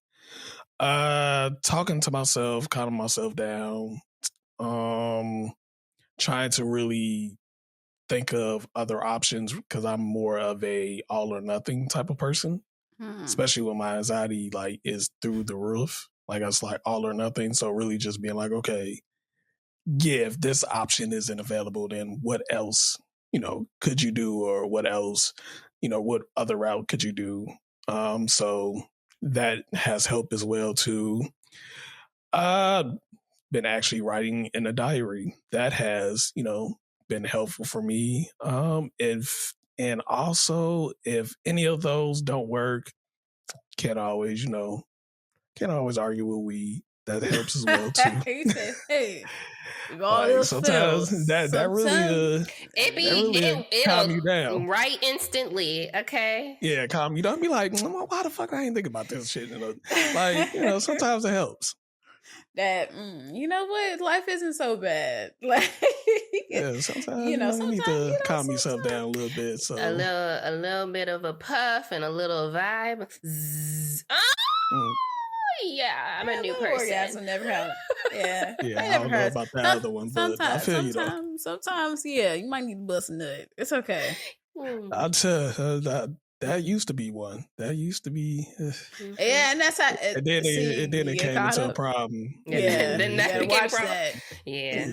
Talking to myself, calming myself down. Um, Trying to really think of other options because I'm more of a all or nothing type of person, especially when my anxiety like is through the roof. Like it's like all or nothing. So really just being like, okay, yeah, if this option isn't available, then what else, could you do, or what else, what other route could you do? So that has helped as well too. Been actually writing in a diary. That has, been helpful for me. If and also if any of those don't work, can't always, can't always argue with weed. That helps as well too. He said, "Hey, all Like this sometimes fails. that really calm you down. Right instantly. Okay. Yeah, calm you down. Be like, why the fuck I ain't think about this shit? Like, sometimes it helps. That you know what, life isn't so bad. Like, yeah, sometimes you need to calm yourself down a little bit. So a little bit of a puff and a little vibe. Oh, yeah, I'm a new person. Orgasm never happened. Yeah, I don't know about that other one, but I feel you though. Sometimes, yeah, you might need to bust a nut. It's okay. I'll tell that used to be one. That used to be. Yeah, and that's how. And then it came into a problem. Yeah, then that became a problem. That. Yeah.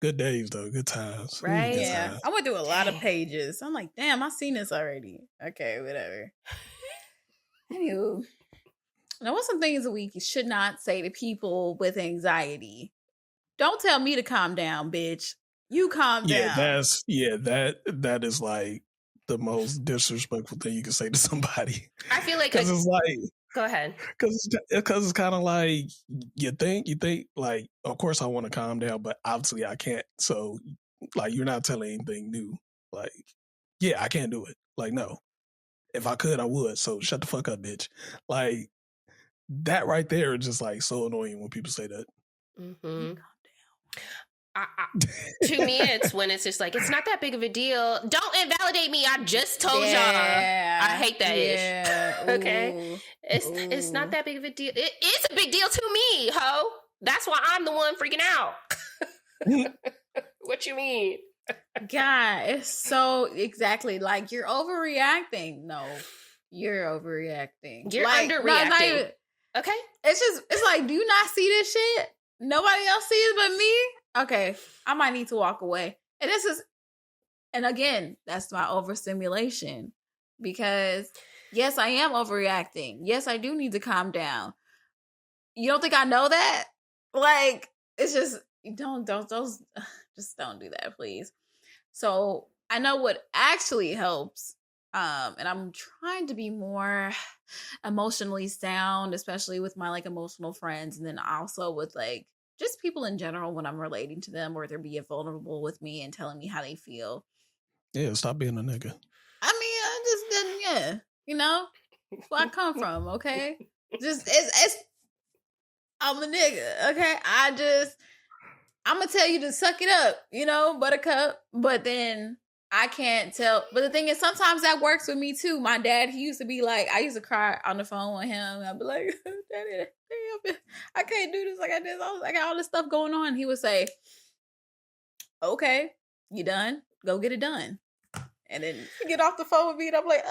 Good days though, good times. Right? Good yeah, times. I went through a lot of pages. I'm like, damn, I've seen this already. Okay, whatever. Anywho, now what's some things that we should not say to people with anxiety? Don't tell me to calm down, bitch. You calm down. That is like the most disrespectful thing you can say to somebody. I feel like because it's like, go ahead. Because it's kind of like you think like, of course I want to calm down, but obviously I can't. So like you're not telling anything new. Like, yeah, I can't do it. Like, no, if I could, I would. So shut the fuck up, bitch. Like that right there is just like so annoying when people say that. Mm-hmm. To me, it's when it's just like, it's not that big of a deal. Don't invalidate me. I just told y'all. I hate that ish. Okay? It's not that big of a deal. It is a big deal to me, ho. That's why I'm the one freaking out. What you mean? God, it's so exactly like you're overreacting. No, you're overreacting. You're like, underreacting. Okay? It's like, do you not see this shit? Nobody else sees but me? Okay, I might need to walk away. And again, that's my overstimulation. Because yes, I am overreacting. Yes, I do need to calm down. You don't think I know that? Like, it's just, just don't do that, please. So I know what actually helps. And I'm trying to be more emotionally sound, especially with my like emotional friends. And then also with like, just people in general when I'm relating to them, or they're being vulnerable with me and telling me how they feel. Yeah, stop being a nigga. I mean, I just didn't, that's where I come from, okay? Just, I'm a nigga, okay? I'm gonna tell you to suck it up, buttercup, but then I can't tell. But the thing is, sometimes that works with me too. My dad, he used to be like, I used to cry on the phone with him. I'd be like, Daddy, I can't do this. I got all this stuff going on. He would say, okay, you done? Go get it done. And then he get off the phone with me and I'm like,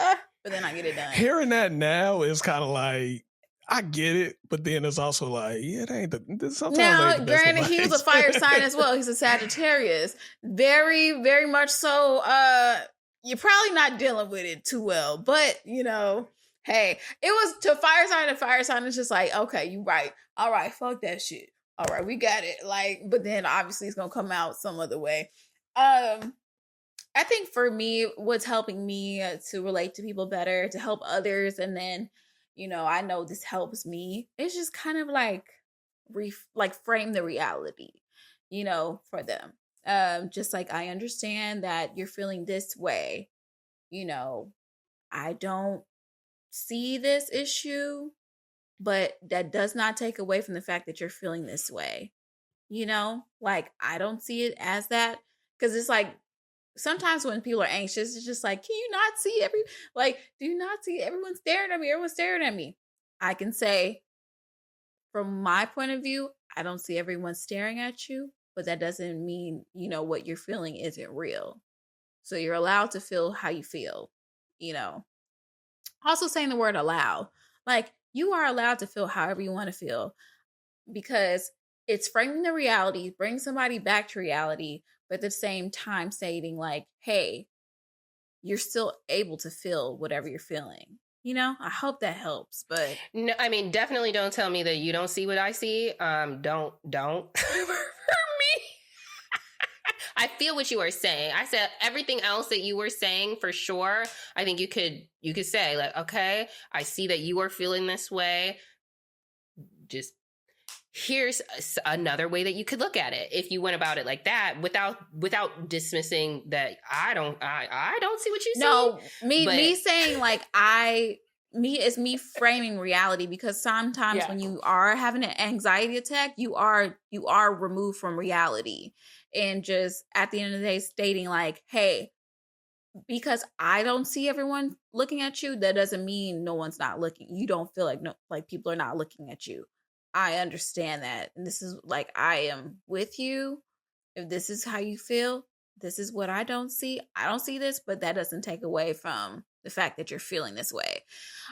but then I get it done. Hearing that now is kind of like, I get it, but then it's also like, yeah, it ain't sometimes. Now, granted, he was a fire sign as well. He's a Sagittarius. Very, very much so. You're probably not dealing with it too well, but hey, it was to fire sign and fire sign. It's just like, okay, you right. All right, fuck that shit. All right, we got it. Like, but then obviously it's gonna come out some other way. I think for me, what's helping me to relate to people better, to help others, and then, I know this helps me. It's just kind of like, like frame the reality, for them. Just like I understand that you're feeling this way. You know, I don't see this issue, but that does not take away from the fact that you're feeling this way. Like I don't see it as that, because it's like sometimes when people are anxious, it's just like, can you not see do you not see everyone staring at me? Everyone's staring at me. I can say, from my point of view, I don't see everyone staring at you, but that doesn't mean, what you're feeling isn't real. So you're allowed to feel how you feel, you know. Also saying the word allow, like you are allowed to feel however you want to feel, because it's framing the reality, bring somebody back to reality, but at the same time stating like, hey, you're still able to feel whatever you're feeling. I hope that helps. But no, I mean, definitely don't tell me that you don't see what I see. Don't for me. I feel what you are saying. I said everything else that you were saying for sure. I think you could say like, okay, I see that you are feeling this way. Just here's another way that you could look at it if you went about it like that, without dismissing that I don't see what you see. No, me saying like it's me framing reality, because sometimes when you are having an anxiety attack, you are removed from reality, and just at the end of the day stating like, hey, because I don't see everyone looking at you, that doesn't mean no one's not looking. You don't feel like people are not looking at you. I understand that. And this is like, I am with you. If this is how you feel, this is what I don't see. I don't see this, but that doesn't take away from the fact that you're feeling this way.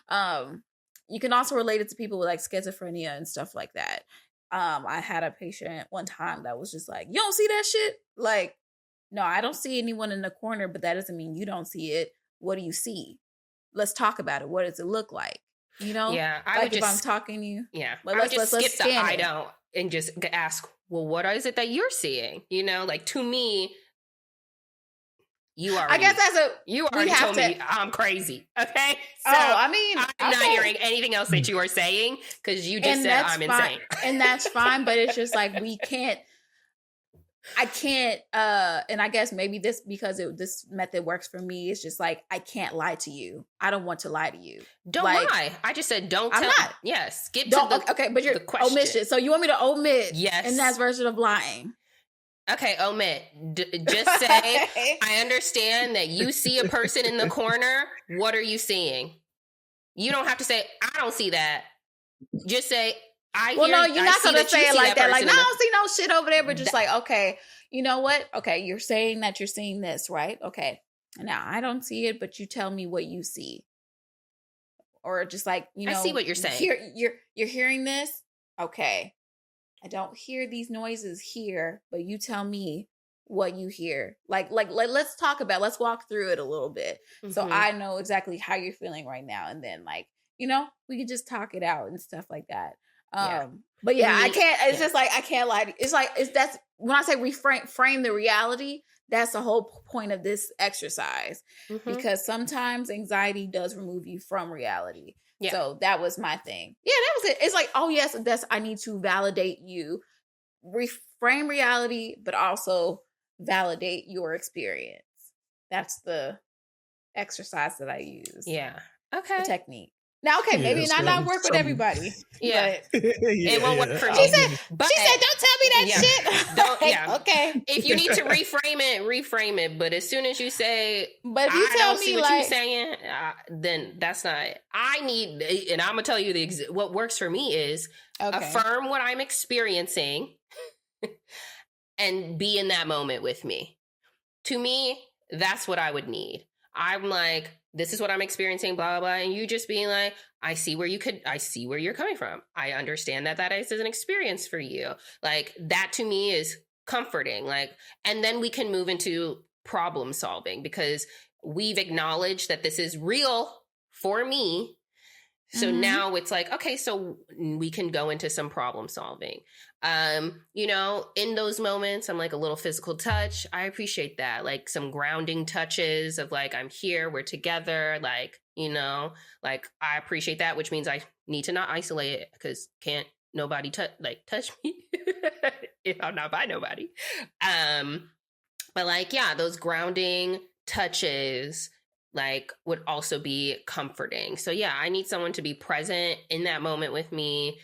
You can also relate it to people with like schizophrenia and stuff like that. I had a patient one time that was just like, you don't see that shit? Like, no, I don't see anyone in the corner, but that doesn't mean you don't see it. What do you see? Let's talk about it. What does it look like? Yeah, I would if I'm talking to you. Yeah, I would just skip the I don't and just ask, well, what is it that you're seeing? Like to me, you already. I guess you already told me I'm crazy. Okay. So I'm not hearing anything else that you are saying, because you just said I'm insane, and that's fine. But it's just like I can't, and I guess maybe this, because this method works for me, it's just like, I can't lie to you. I don't want to lie to you. Don't lie. I just said don't tell. I'm not. Yes. Skip don't, to the okay, but you're omission. So you want me to omit? Yes. And that's version of lying. Okay, omit. Just say, I understand that you see a person in the corner. What are you seeing? You don't have to say, I don't see that. Just say, you're not going to say it like that. Like, no, I don't see no shit over there. But just like, okay, you know what? Okay, you're saying that you're seeing this, right? Okay. Now, I don't see it, but you tell me what you see. Or just like, I see what you're saying. You're hearing this? Okay. I don't hear these noises here, but you tell me what you hear. Like let's walk through it a little bit. Mm-hmm. So I know exactly how you're feeling right now. And then like, we can just talk it out and stuff like that. But yeah, I can't, it's just like, I can't lie. That's when I say frame the reality, that's the whole point of this exercise, because sometimes anxiety does remove you from reality. Yeah. So that was my thing. Yeah, that was it. It's like, oh yes, I need to validate you, reframe reality, but also validate your experience. That's the exercise that I use. Yeah. Okay. The technique. Now, okay, maybe not work with everybody. Yeah. It won't work for me. She said, don't tell me that shit. Don't, okay. If you need to reframe it. But as soon as you say, but if you tell me what you're saying, then that's not, I need, and I'm going to tell you what works for me is affirm what I'm experiencing and be in that moment with me. To me, that's what I would need. I'm like, this is what I'm experiencing, blah, blah, blah. And you just being like, I see where you're coming from. I understand that is an experience for you. Like that to me is comforting. Like, and then we can move into problem solving, because we've acknowledged that this is real for me. So now it's like, okay, so we can go into some problem solving. In those moments, I'm like a little physical touch. I appreciate that. Like some grounding touches of like, I'm here, we're together. Like, like I appreciate that, which means I need to not isolate it because can't nobody touch me if I'm not by nobody. But like, yeah, those grounding touches like would also be comforting. So yeah, I need someone to be present in that moment with me.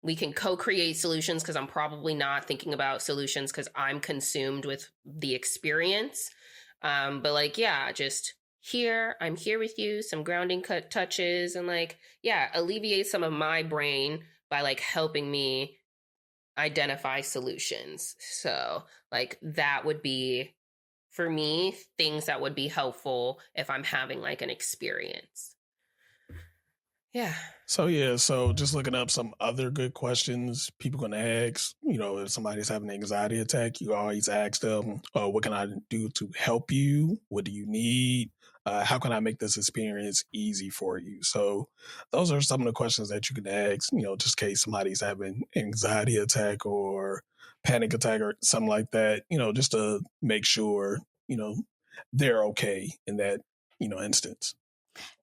We can co-create solutions because I'm probably not thinking about solutions because I'm consumed with the experience. But like, yeah, just here, I'm here with you, some grounding touches and like, yeah, alleviate some of my brain by like helping me identify solutions. So like that would be, for me, things that would be helpful if I'm having like an experience. Yeah. So just looking up some other good questions people can ask, if somebody's having an anxiety attack, you always ask them, what can I do to help you? What do you need? How can I make this experience easy for you? So those are some of the questions that you can ask, just in case somebody's having anxiety attack or panic attack or something like that, just to make sure, they're okay in that, instance.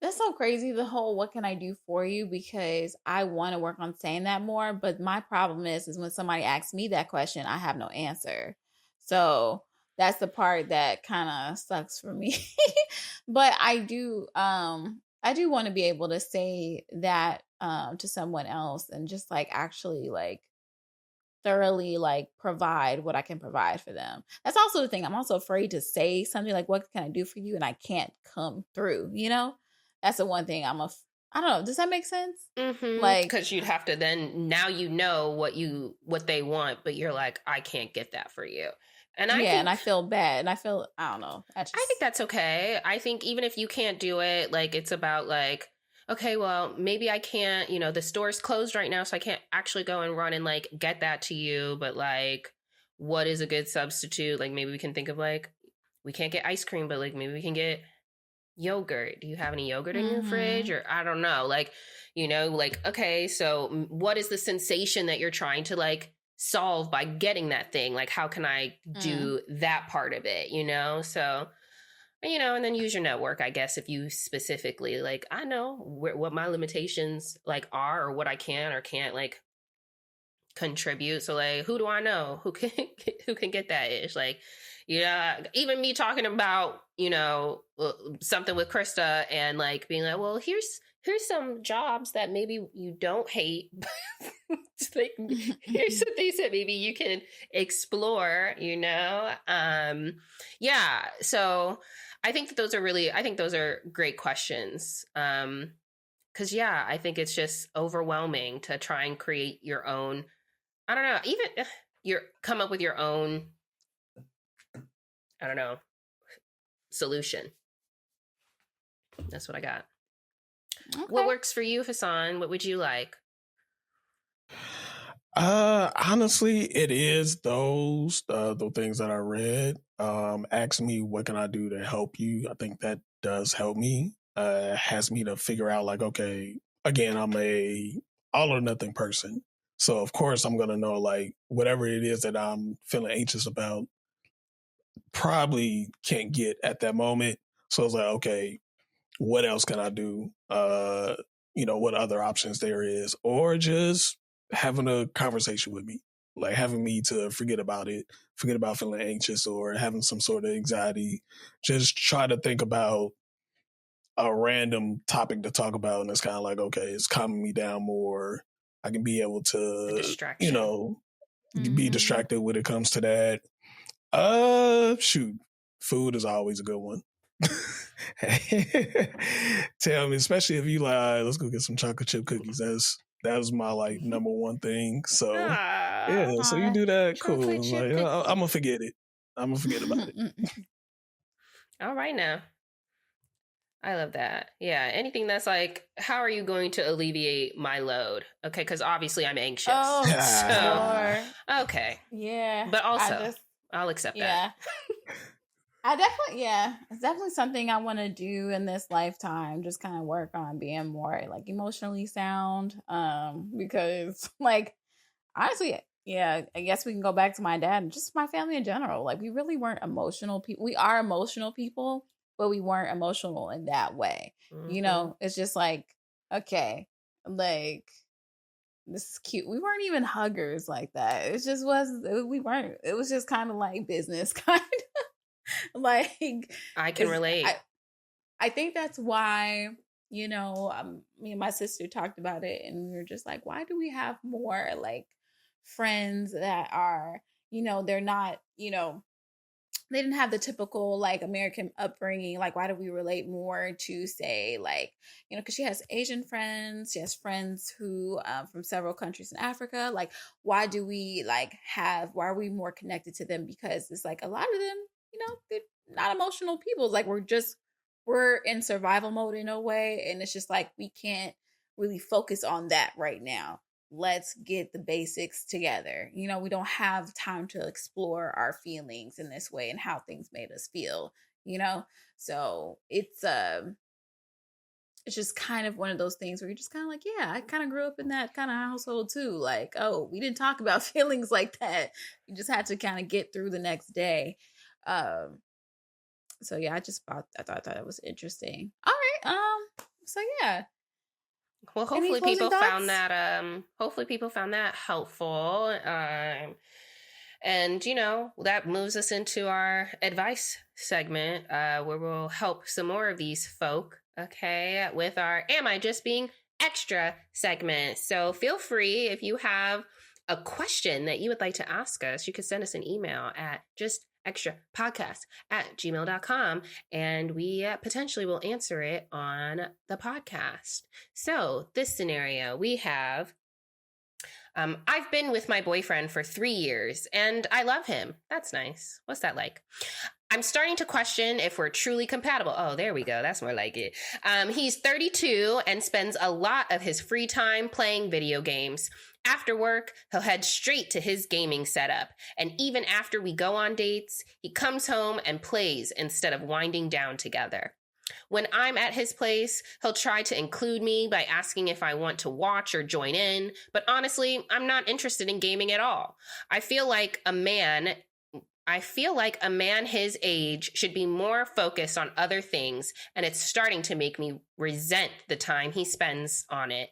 That's so crazy, the whole what can I do for you? Because I want to work on saying that more, but my problem is when somebody asks me that question, I have no answer. So that's the part that kind of sucks for me. But I do want to be able to say that to someone else and just like actually like thoroughly like provide what I can provide for them. That's also the thing. I'm also afraid to say something like, what can I do for you? And I can't come through, That's the one thing I don't know. Does that make sense? Like, because you'd have to then, now what they want, but you're like, I can't get that for you. And and I feel bad. And I don't know. I think that's okay. I think even if you can't do it, like it's about like, okay, well, maybe I can't, the store's closed right now, so I can't actually go and run and like get that to you. But like, what is a good substitute? Like maybe we can think of like, we can't get ice cream, but like maybe we can get yogurt. Do you have any yogurt in your fridge? Or I don't know. Like, like, okay, so what is the sensation that you're trying to like solve by getting that thing? Like, how can I do that part of it, So, and then use your network, I guess, if you specifically like, I know what my limitations like are or what I can or can't like contribute. So like, who do I know who can get that ish? Like, even me talking about, something with Krista and like being like, well, here's some jobs that maybe you don't hate. Like, here's some things that maybe you can explore, Yeah. So I think that those are great questions. Cause yeah, I think it's just overwhelming to try and create your own, I don't know, even come up with your own, I don't know, solution. That's what I got. Okay. What works for you, Hassan? What would you like? Honestly, it is those the things that I read. Ask me what can I do to help you. I think that does help me. Has me to figure out like, okay, again, I'm a all or nothing person. So of course I'm gonna know like whatever it is that I'm feeling anxious about, probably can't get at that moment. So it's like, okay, what else can I do? What other options there is, or just having a conversation with me, like having me to forget about it, forget about feeling anxious or having some sort of anxiety. Just try to think about a random topic to talk about. And it's kind of like, okay, it's calming me down more. I can be able to, be distracted when it comes to that. Shoot, food is always a good one. Tell me, especially if you like, let's go get some chocolate chip cookies. That was my like number one thing. So so you do that, cool. Like, I'm gonna forget it. I'm gonna forget about it. All right now. I love that. Yeah. Anything that's like, how are you going to alleviate my load? Okay. Because obviously I'm anxious. Oh, so, okay. Yeah. But also, I'll accept that. It's definitely something I want to do in this lifetime. Just kind of work on being more like emotionally sound. Because like honestly, yeah, I guess we can go back to my dad and just my family in general. Like we really weren't emotional people. We are emotional people, but we weren't emotional in that way. Mm-hmm. It's just like, okay, like this is cute. We weren't even huggers like that. We weren't. It was just kind of like business kind like I can is relate. I think that's why me and my sister talked about it, and we were just like, why do we have more like friends that are they're not they didn't have the typical like American upbringing. Like, why do we relate more to say like, because she has Asian friends, she has friends who from several countries in Africa. Like, why are we more connected to them? Because it's like a lot of them, they're not emotional people. It's like we're in survival mode in a way, and it's just like we can't really focus on that right now. Let's get the basics together. We don't have time to explore our feelings in this way and how things made us feel, you know? So it's just kind of one of those things where you're just kind of like, yeah, I kind of grew up in that kind of household too. Like, oh, we didn't talk about feelings like that. You just had to kind of get through the next day. Um, so yeah, I thought it was interesting. All right. So yeah. Well, Any closing thoughts? hopefully people found that helpful. And that moves us into our advice segment, where we'll help some more of these folk, okay, with our Am I Just Being Extra segment. So feel free, if you have a question that you would like to ask us, you could send us an email at justextrapodcast@gmail.com, and we potentially will answer it on the podcast. So this scenario, we have I've been with my boyfriend for 3 years and I love him. That's nice. What's that like? I'm starting to question if we're truly compatible. Oh, there we go. That's more like it. He's 32 and spends a lot of his free time playing video games. After work, he'll head straight to his gaming setup. And even after we go on dates, he comes home and plays instead of winding down together. When I'm at his place, he'll try to include me by asking if I want to watch or join in, but honestly, I'm not interested in gaming at all. I feel like a man his age should be more focused on other things, and it's starting to make me resent the time he spends on it.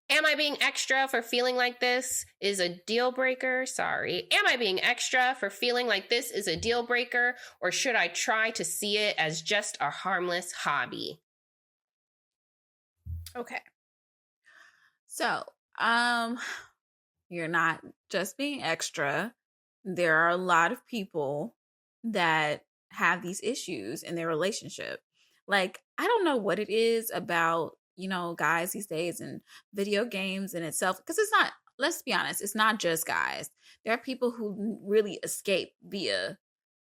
Am I being extra for feeling like this is a deal breaker? Sorry. Am I being extra for feeling like this is a deal breaker, or should I try to see it as just a harmless hobby? Okay. So, um, you're not just being extra. There are a lot of people that have these issues in their relationship. Like, I don't know what it is about, guys these days and video games in itself, because let's be honest, it's not just guys. There are people who really escape via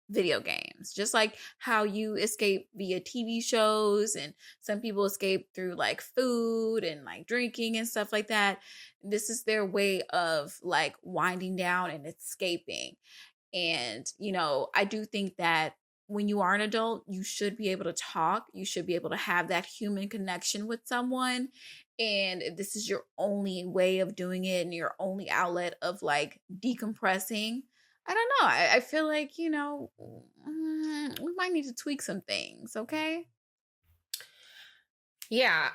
video games, just like how you escape via TV shows, and some people escape through like food and like drinking and stuff like that. This is their way of like winding down and escaping. And I do think that when you are an adult, you should be able to talk, you should be able to have that human connection with someone. And if this is your only way of doing it and your only outlet of like decompressing, I don't know. I feel like, we might need to tweak some things, okay? Yeah,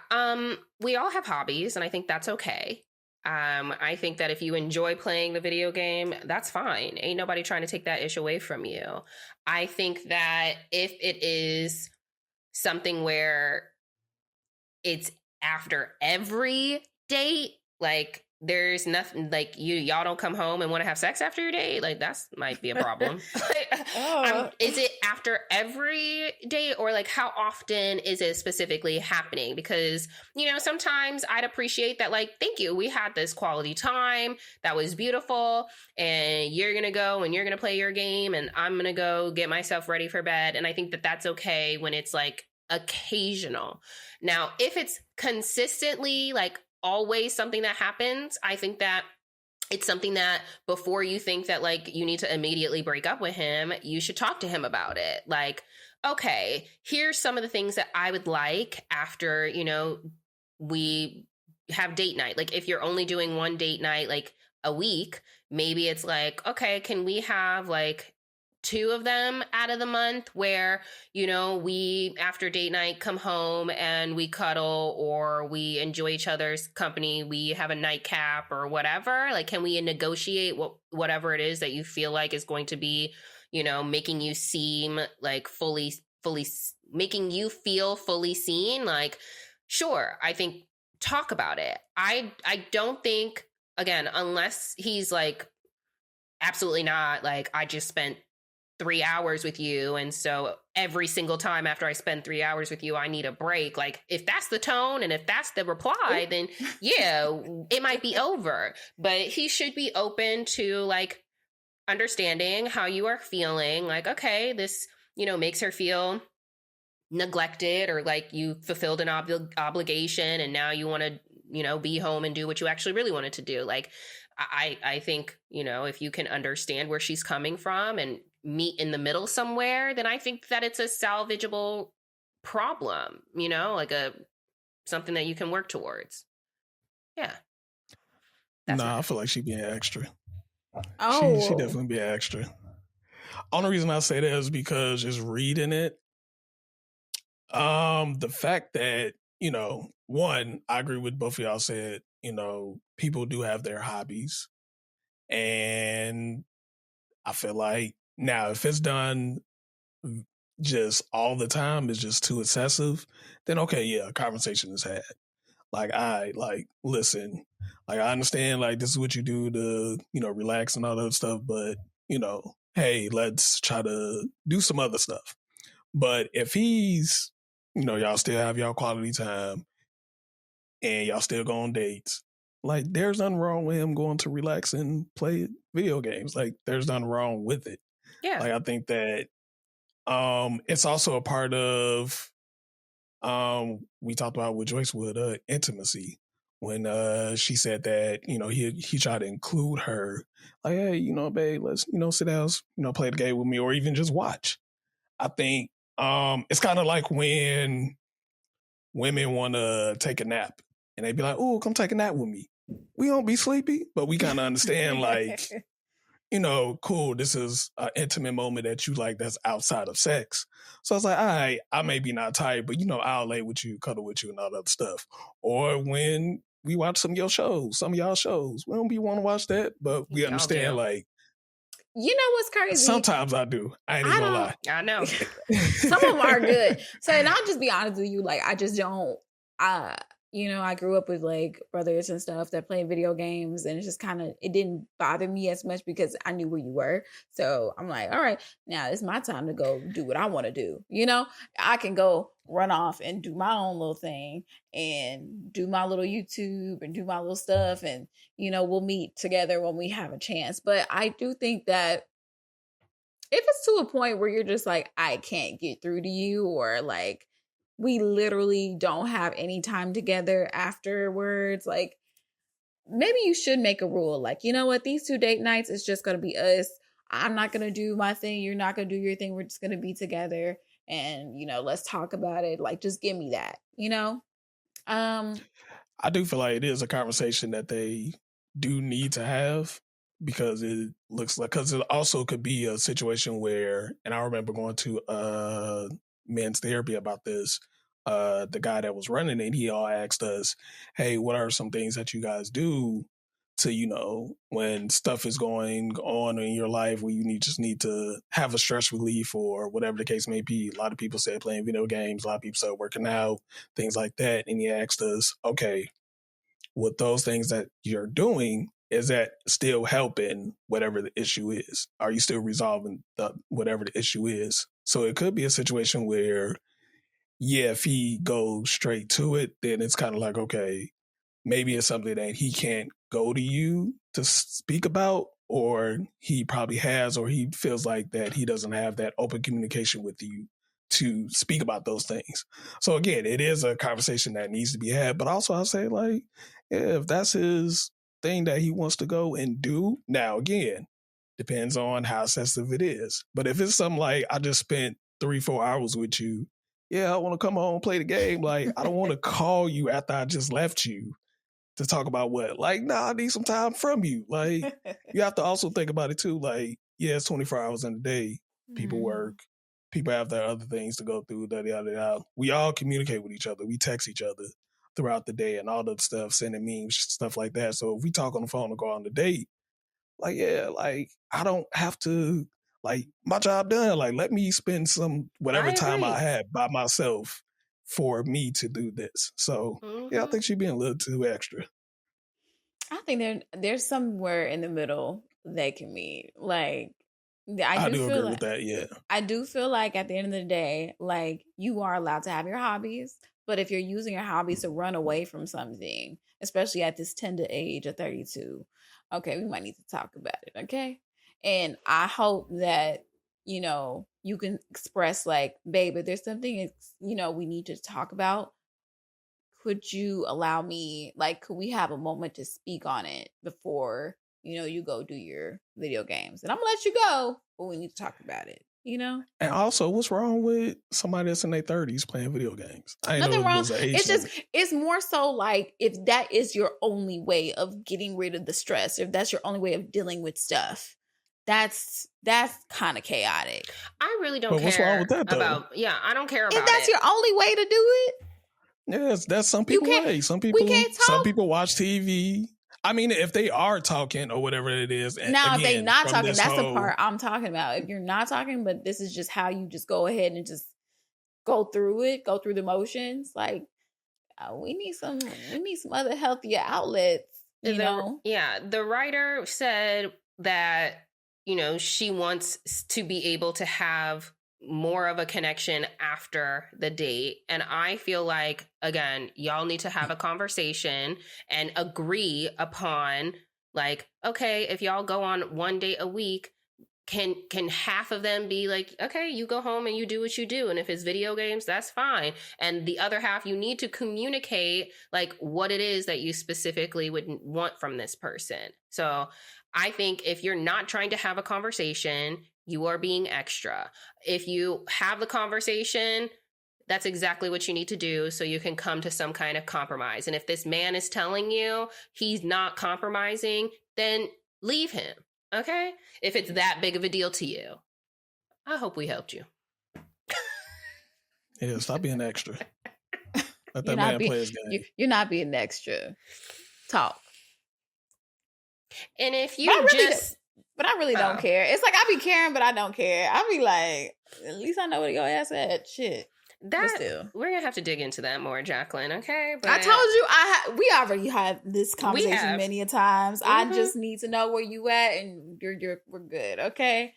we all have hobbies, and I think that's okay. I think that if you enjoy playing the video game, that's fine. Ain't nobody trying to take that ish away from you. I think that if it is something where it's after every date, like there's nothing, like y'all don't come home and want to have sex after your date, like that's might be a problem. Oh. Is it after every date, or like how often is it specifically happening? Because sometimes I'd appreciate that, like, thank you, we had this quality time that was beautiful, and you're gonna go and you're gonna play your game and I'm gonna go get myself ready for bed. And I think that that's okay when it's like occasional. Now, if it's consistently like always something that happens, I think that it's something that before you think that like you need to immediately break up with him, you should talk to him about it. Like, okay, here's some of the things that I would like after, we have date night. Like if you're only doing one date night like a week, maybe it's like, okay, can we have like two of them out of the month where, we after date night come home and we cuddle or we enjoy each other's company, we have a nightcap or whatever. Like, can we negotiate whatever it is that you feel like is going to be, making you seem like fully making you feel fully seen? Like, sure, I think talk about it. I don't think, again, unless he's like absolutely not, like I just spent 3 hours with you, and so every single time after I spend 3 hours with you I need a break. Like if that's the tone and if that's the reply, then yeah, it might be over. But he should be open to like understanding how you are feeling. Like, okay, this makes her feel neglected, or like you fulfilled an obligation and now you want to be home and do what you actually really wanted to do. Like I think if you can understand where she's coming from and meet in the middle somewhere, then I think that it's a salvageable problem, like something that you can work towards. Yeah. I feel like she'd be an extra. Oh, she definitely be an extra. Only reason I say that is because just reading it, the fact that, one, I agree with both of y'all said, people do have their hobbies. And I feel like now if it's done just all the time, is just too excessive, then okay, yeah, a conversation is had. Like, listen, like I understand like this is what you do to, relax and all that stuff, but hey, let's try to do some other stuff. But if he's, y'all still have y'all quality time and y'all still go on dates, like there's nothing wrong with him going to relax and play video games. Like there's nothing wrong with it. Yeah. Like I think that it's also a part of we talked about with Joyce with intimacy when she said that he tried to include her, like, hey, babe, let's sit down, play the game with me or even just watch. I think it's kind of like when women want to take a nap and they be like, oh, come take a nap with me. We don't be sleepy, but we kind of understand like, cool, this is an intimate moment that you like that's outside of sex. So I was like, all right, I may be not tired, but I'll lay with you, cuddle with you and all that other stuff. Or when we watch some of y'all shows, we don't be want to watch that, but we understand like, you know what's crazy? Sometimes I do. I ain't even gonna lie. I know. Some of them are good. So, and I'll just be honest with you, like, I just don't, I grew up with like brothers and stuff that played video games, and it's just kind of, it didn't bother me as much because I knew where you were. So I'm like, all right, now it's my time to go do what I want to do. I can go run off and do my own little thing and do my little YouTube and do my little stuff. And, we'll meet together when we have a chance. But I do think that if it's to a point where you're just like, I can't get through to you, or like, we literally don't have any time together afterwards, like maybe you should make a rule, like, you know what, these 2 date nights is just going to be us. I'm not going to do my thing, you're not going to do your thing, we're just going to be together and let's talk about it. Like, just give me that. I do feel like it is a conversation that they do need to have, because it looks like, because it also could be a situation where, and I remember going to men's therapy about this, the guy that was running it, he all asked us, hey, what are some things that you guys do to, when stuff is going on in your life where you just need to have a stress relief or whatever the case may be. A lot of people said playing video games, a lot of people said working out, things like that. And he asked us, okay, with those things that you're doing, is that still helping whatever the issue is? Are you still resolving whatever the issue is? So it could be a situation where, yeah, if he goes straight to it, then it's kind of like, okay, maybe it's something that he can't go to you to speak about, or he probably has, or he feels like that he doesn't have that open communication with you to speak about those things. So again, it is a conversation that needs to be had, but also I say like, yeah, if that's his thing that he wants to go and do. Now, again, depends on how sensitive it is. But if it's something like, I just spent 3-4 hours with you, yeah, I want to come home and play the game. Like, I don't want to call you after I just left you to talk about what. Like, nah, I need some time from you. Like, you have to also think about it too. Like, yeah, it's 24 hours in a day. People work. People have their other things to go through. We all communicate with each other. We text each other throughout the day and all the stuff, sending memes, stuff like that. So if we talk on the phone and go on a date, like, yeah, like, I don't have to, like, my job done. Like, let me spend whatever time I had by myself for me to do this. So, yeah, I think she's being a little too extra. I think there's somewhere in the middle they can meet. Like, I do agree with that, yeah. I do feel like at the end of the day, like, you are allowed to have your hobbies, but if you're using your hobbies to run away from something, especially at this tender age of 32, okay, we might need to talk about it, okay? And I hope that, you know, you can express like, babe, if there's something, you know, we need to talk about, could you allow me, like, could we have a moment to speak on it before, you know, you go do your video games? And I'm gonna let you go, but we need to talk about it, you know? And also, what's wrong with somebody that's in their 30s playing video games? I ain't Nothing know wrong. It's just, it's more so like, if that is your only way of getting rid of the stress, if that's your only way of dealing with stuff, that's kind of chaotic. I really don't care. What's wrong with that, though? I don't care about it. If that's your only way to do it. Yes, that's some people's way. Some people watch TV. I mean, if they are talking or whatever it is. Now, if they're not talking, that's the part I'm talking about. If you're not talking, but this is just how you just go ahead and just go through the motions. Like, we need some other healthier outlets, you know? Yeah, the writer said that, you know, she wants to be able to have more of a connection after the date. And I feel like, again, y'all need to have a conversation and agree upon, like, okay, if y'all go on one date a week, can half of them be like, okay, you go home and you do what you do, and if it's video games, that's fine, and the other half, you need to communicate like what it is that you specifically would want from this person. So I think if you're not trying to have a conversation, you are being extra. If you have the conversation, that's exactly what you need to do so you can come to some kind of compromise. And if this man is telling you he's not compromising, then leave him, okay? If it's that big of a deal to you. I hope we helped you. Yeah, stop being extra. Let that man play his game. You're not being extra. Talk. And if you But I really don't care. It's like, I be caring, but I don't care. I be like, at least I know what your ass at. Shit. We're going to have to dig into that more, Jacqueline, okay? But I told you, we already had this conversation many a times. I just need to know where you at, and we're good, okay?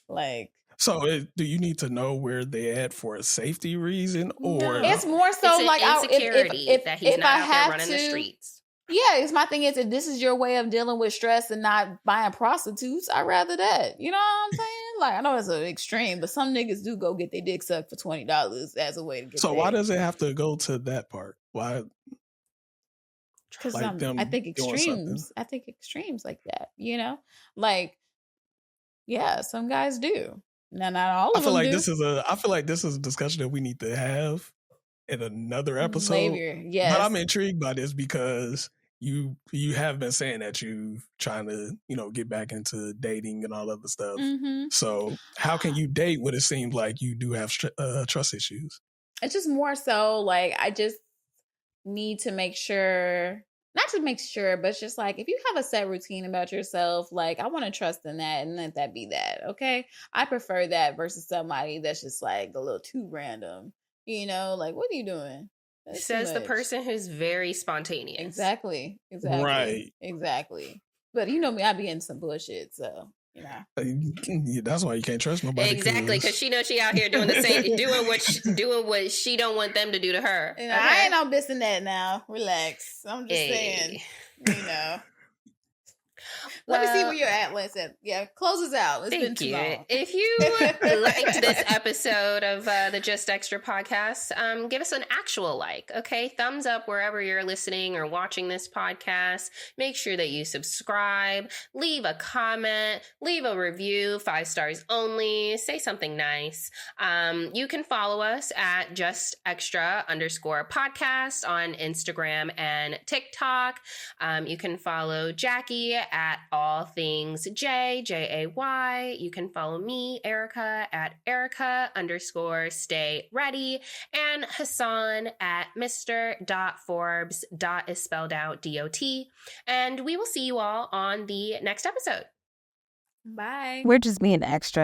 Like. So do you need to know where they at for a safety reason? Or it's more so it's like insecurity that he's not out there running the streets. Yeah, it's my thing is, if this is your way of dealing with stress and not buying prostitutes, I'd rather that. You know what I'm saying? Like, I know it's an extreme, but some niggas do go get their dick sucked for $20 as a way to get. So why does it have to go to that part? Why? Because I think extremes. I think extremes like that. You know, like, yeah, some guys do. No, not all of them do. I feel like this is a discussion that we need to have in another episode. Maybe, yes. But I'm intrigued by this because you have been saying that you trying to, you know, get back into dating and all other stuff. Mm-hmm. So how can you date when it seems like you do have trust issues? It's just more so like, I just need to make sure, not to make sure, but it's just like, if you have a set routine about yourself, like, I want to trust in that and let that be that. Okay. I prefer that versus somebody that's just like a little too random. You know, like, what are you doing? That's says the person who's very spontaneous. Exactly. Right. Exactly. But you know me, I be in some bullshit, so, you know. That's why you can't trust nobody. Exactly, because she knows she out here doing the same, doing what she don't want them to do to her. You know, okay? I ain't no missing that now. Relax. I'm just saying, you know. Let me see Well, where you're at, Listen. Yeah, close us out. It's been thank too you. long. If you liked this episode of the Just Extra podcast, give us an actual like, okay? Thumbs up wherever you're listening or watching this podcast. Make sure that you subscribe, leave a comment, leave a review, 5 stars only, say something nice. You can follow us at Just Extra _ podcast on Instagram and TikTok. You can follow Jackie at All Things Jay. You can follow me, Erica, at Erica _ stay ready, and Hassan at Mr.Forbes. Is spelled out DOT. And we will see you all on the next episode. Bye. We're just being extra.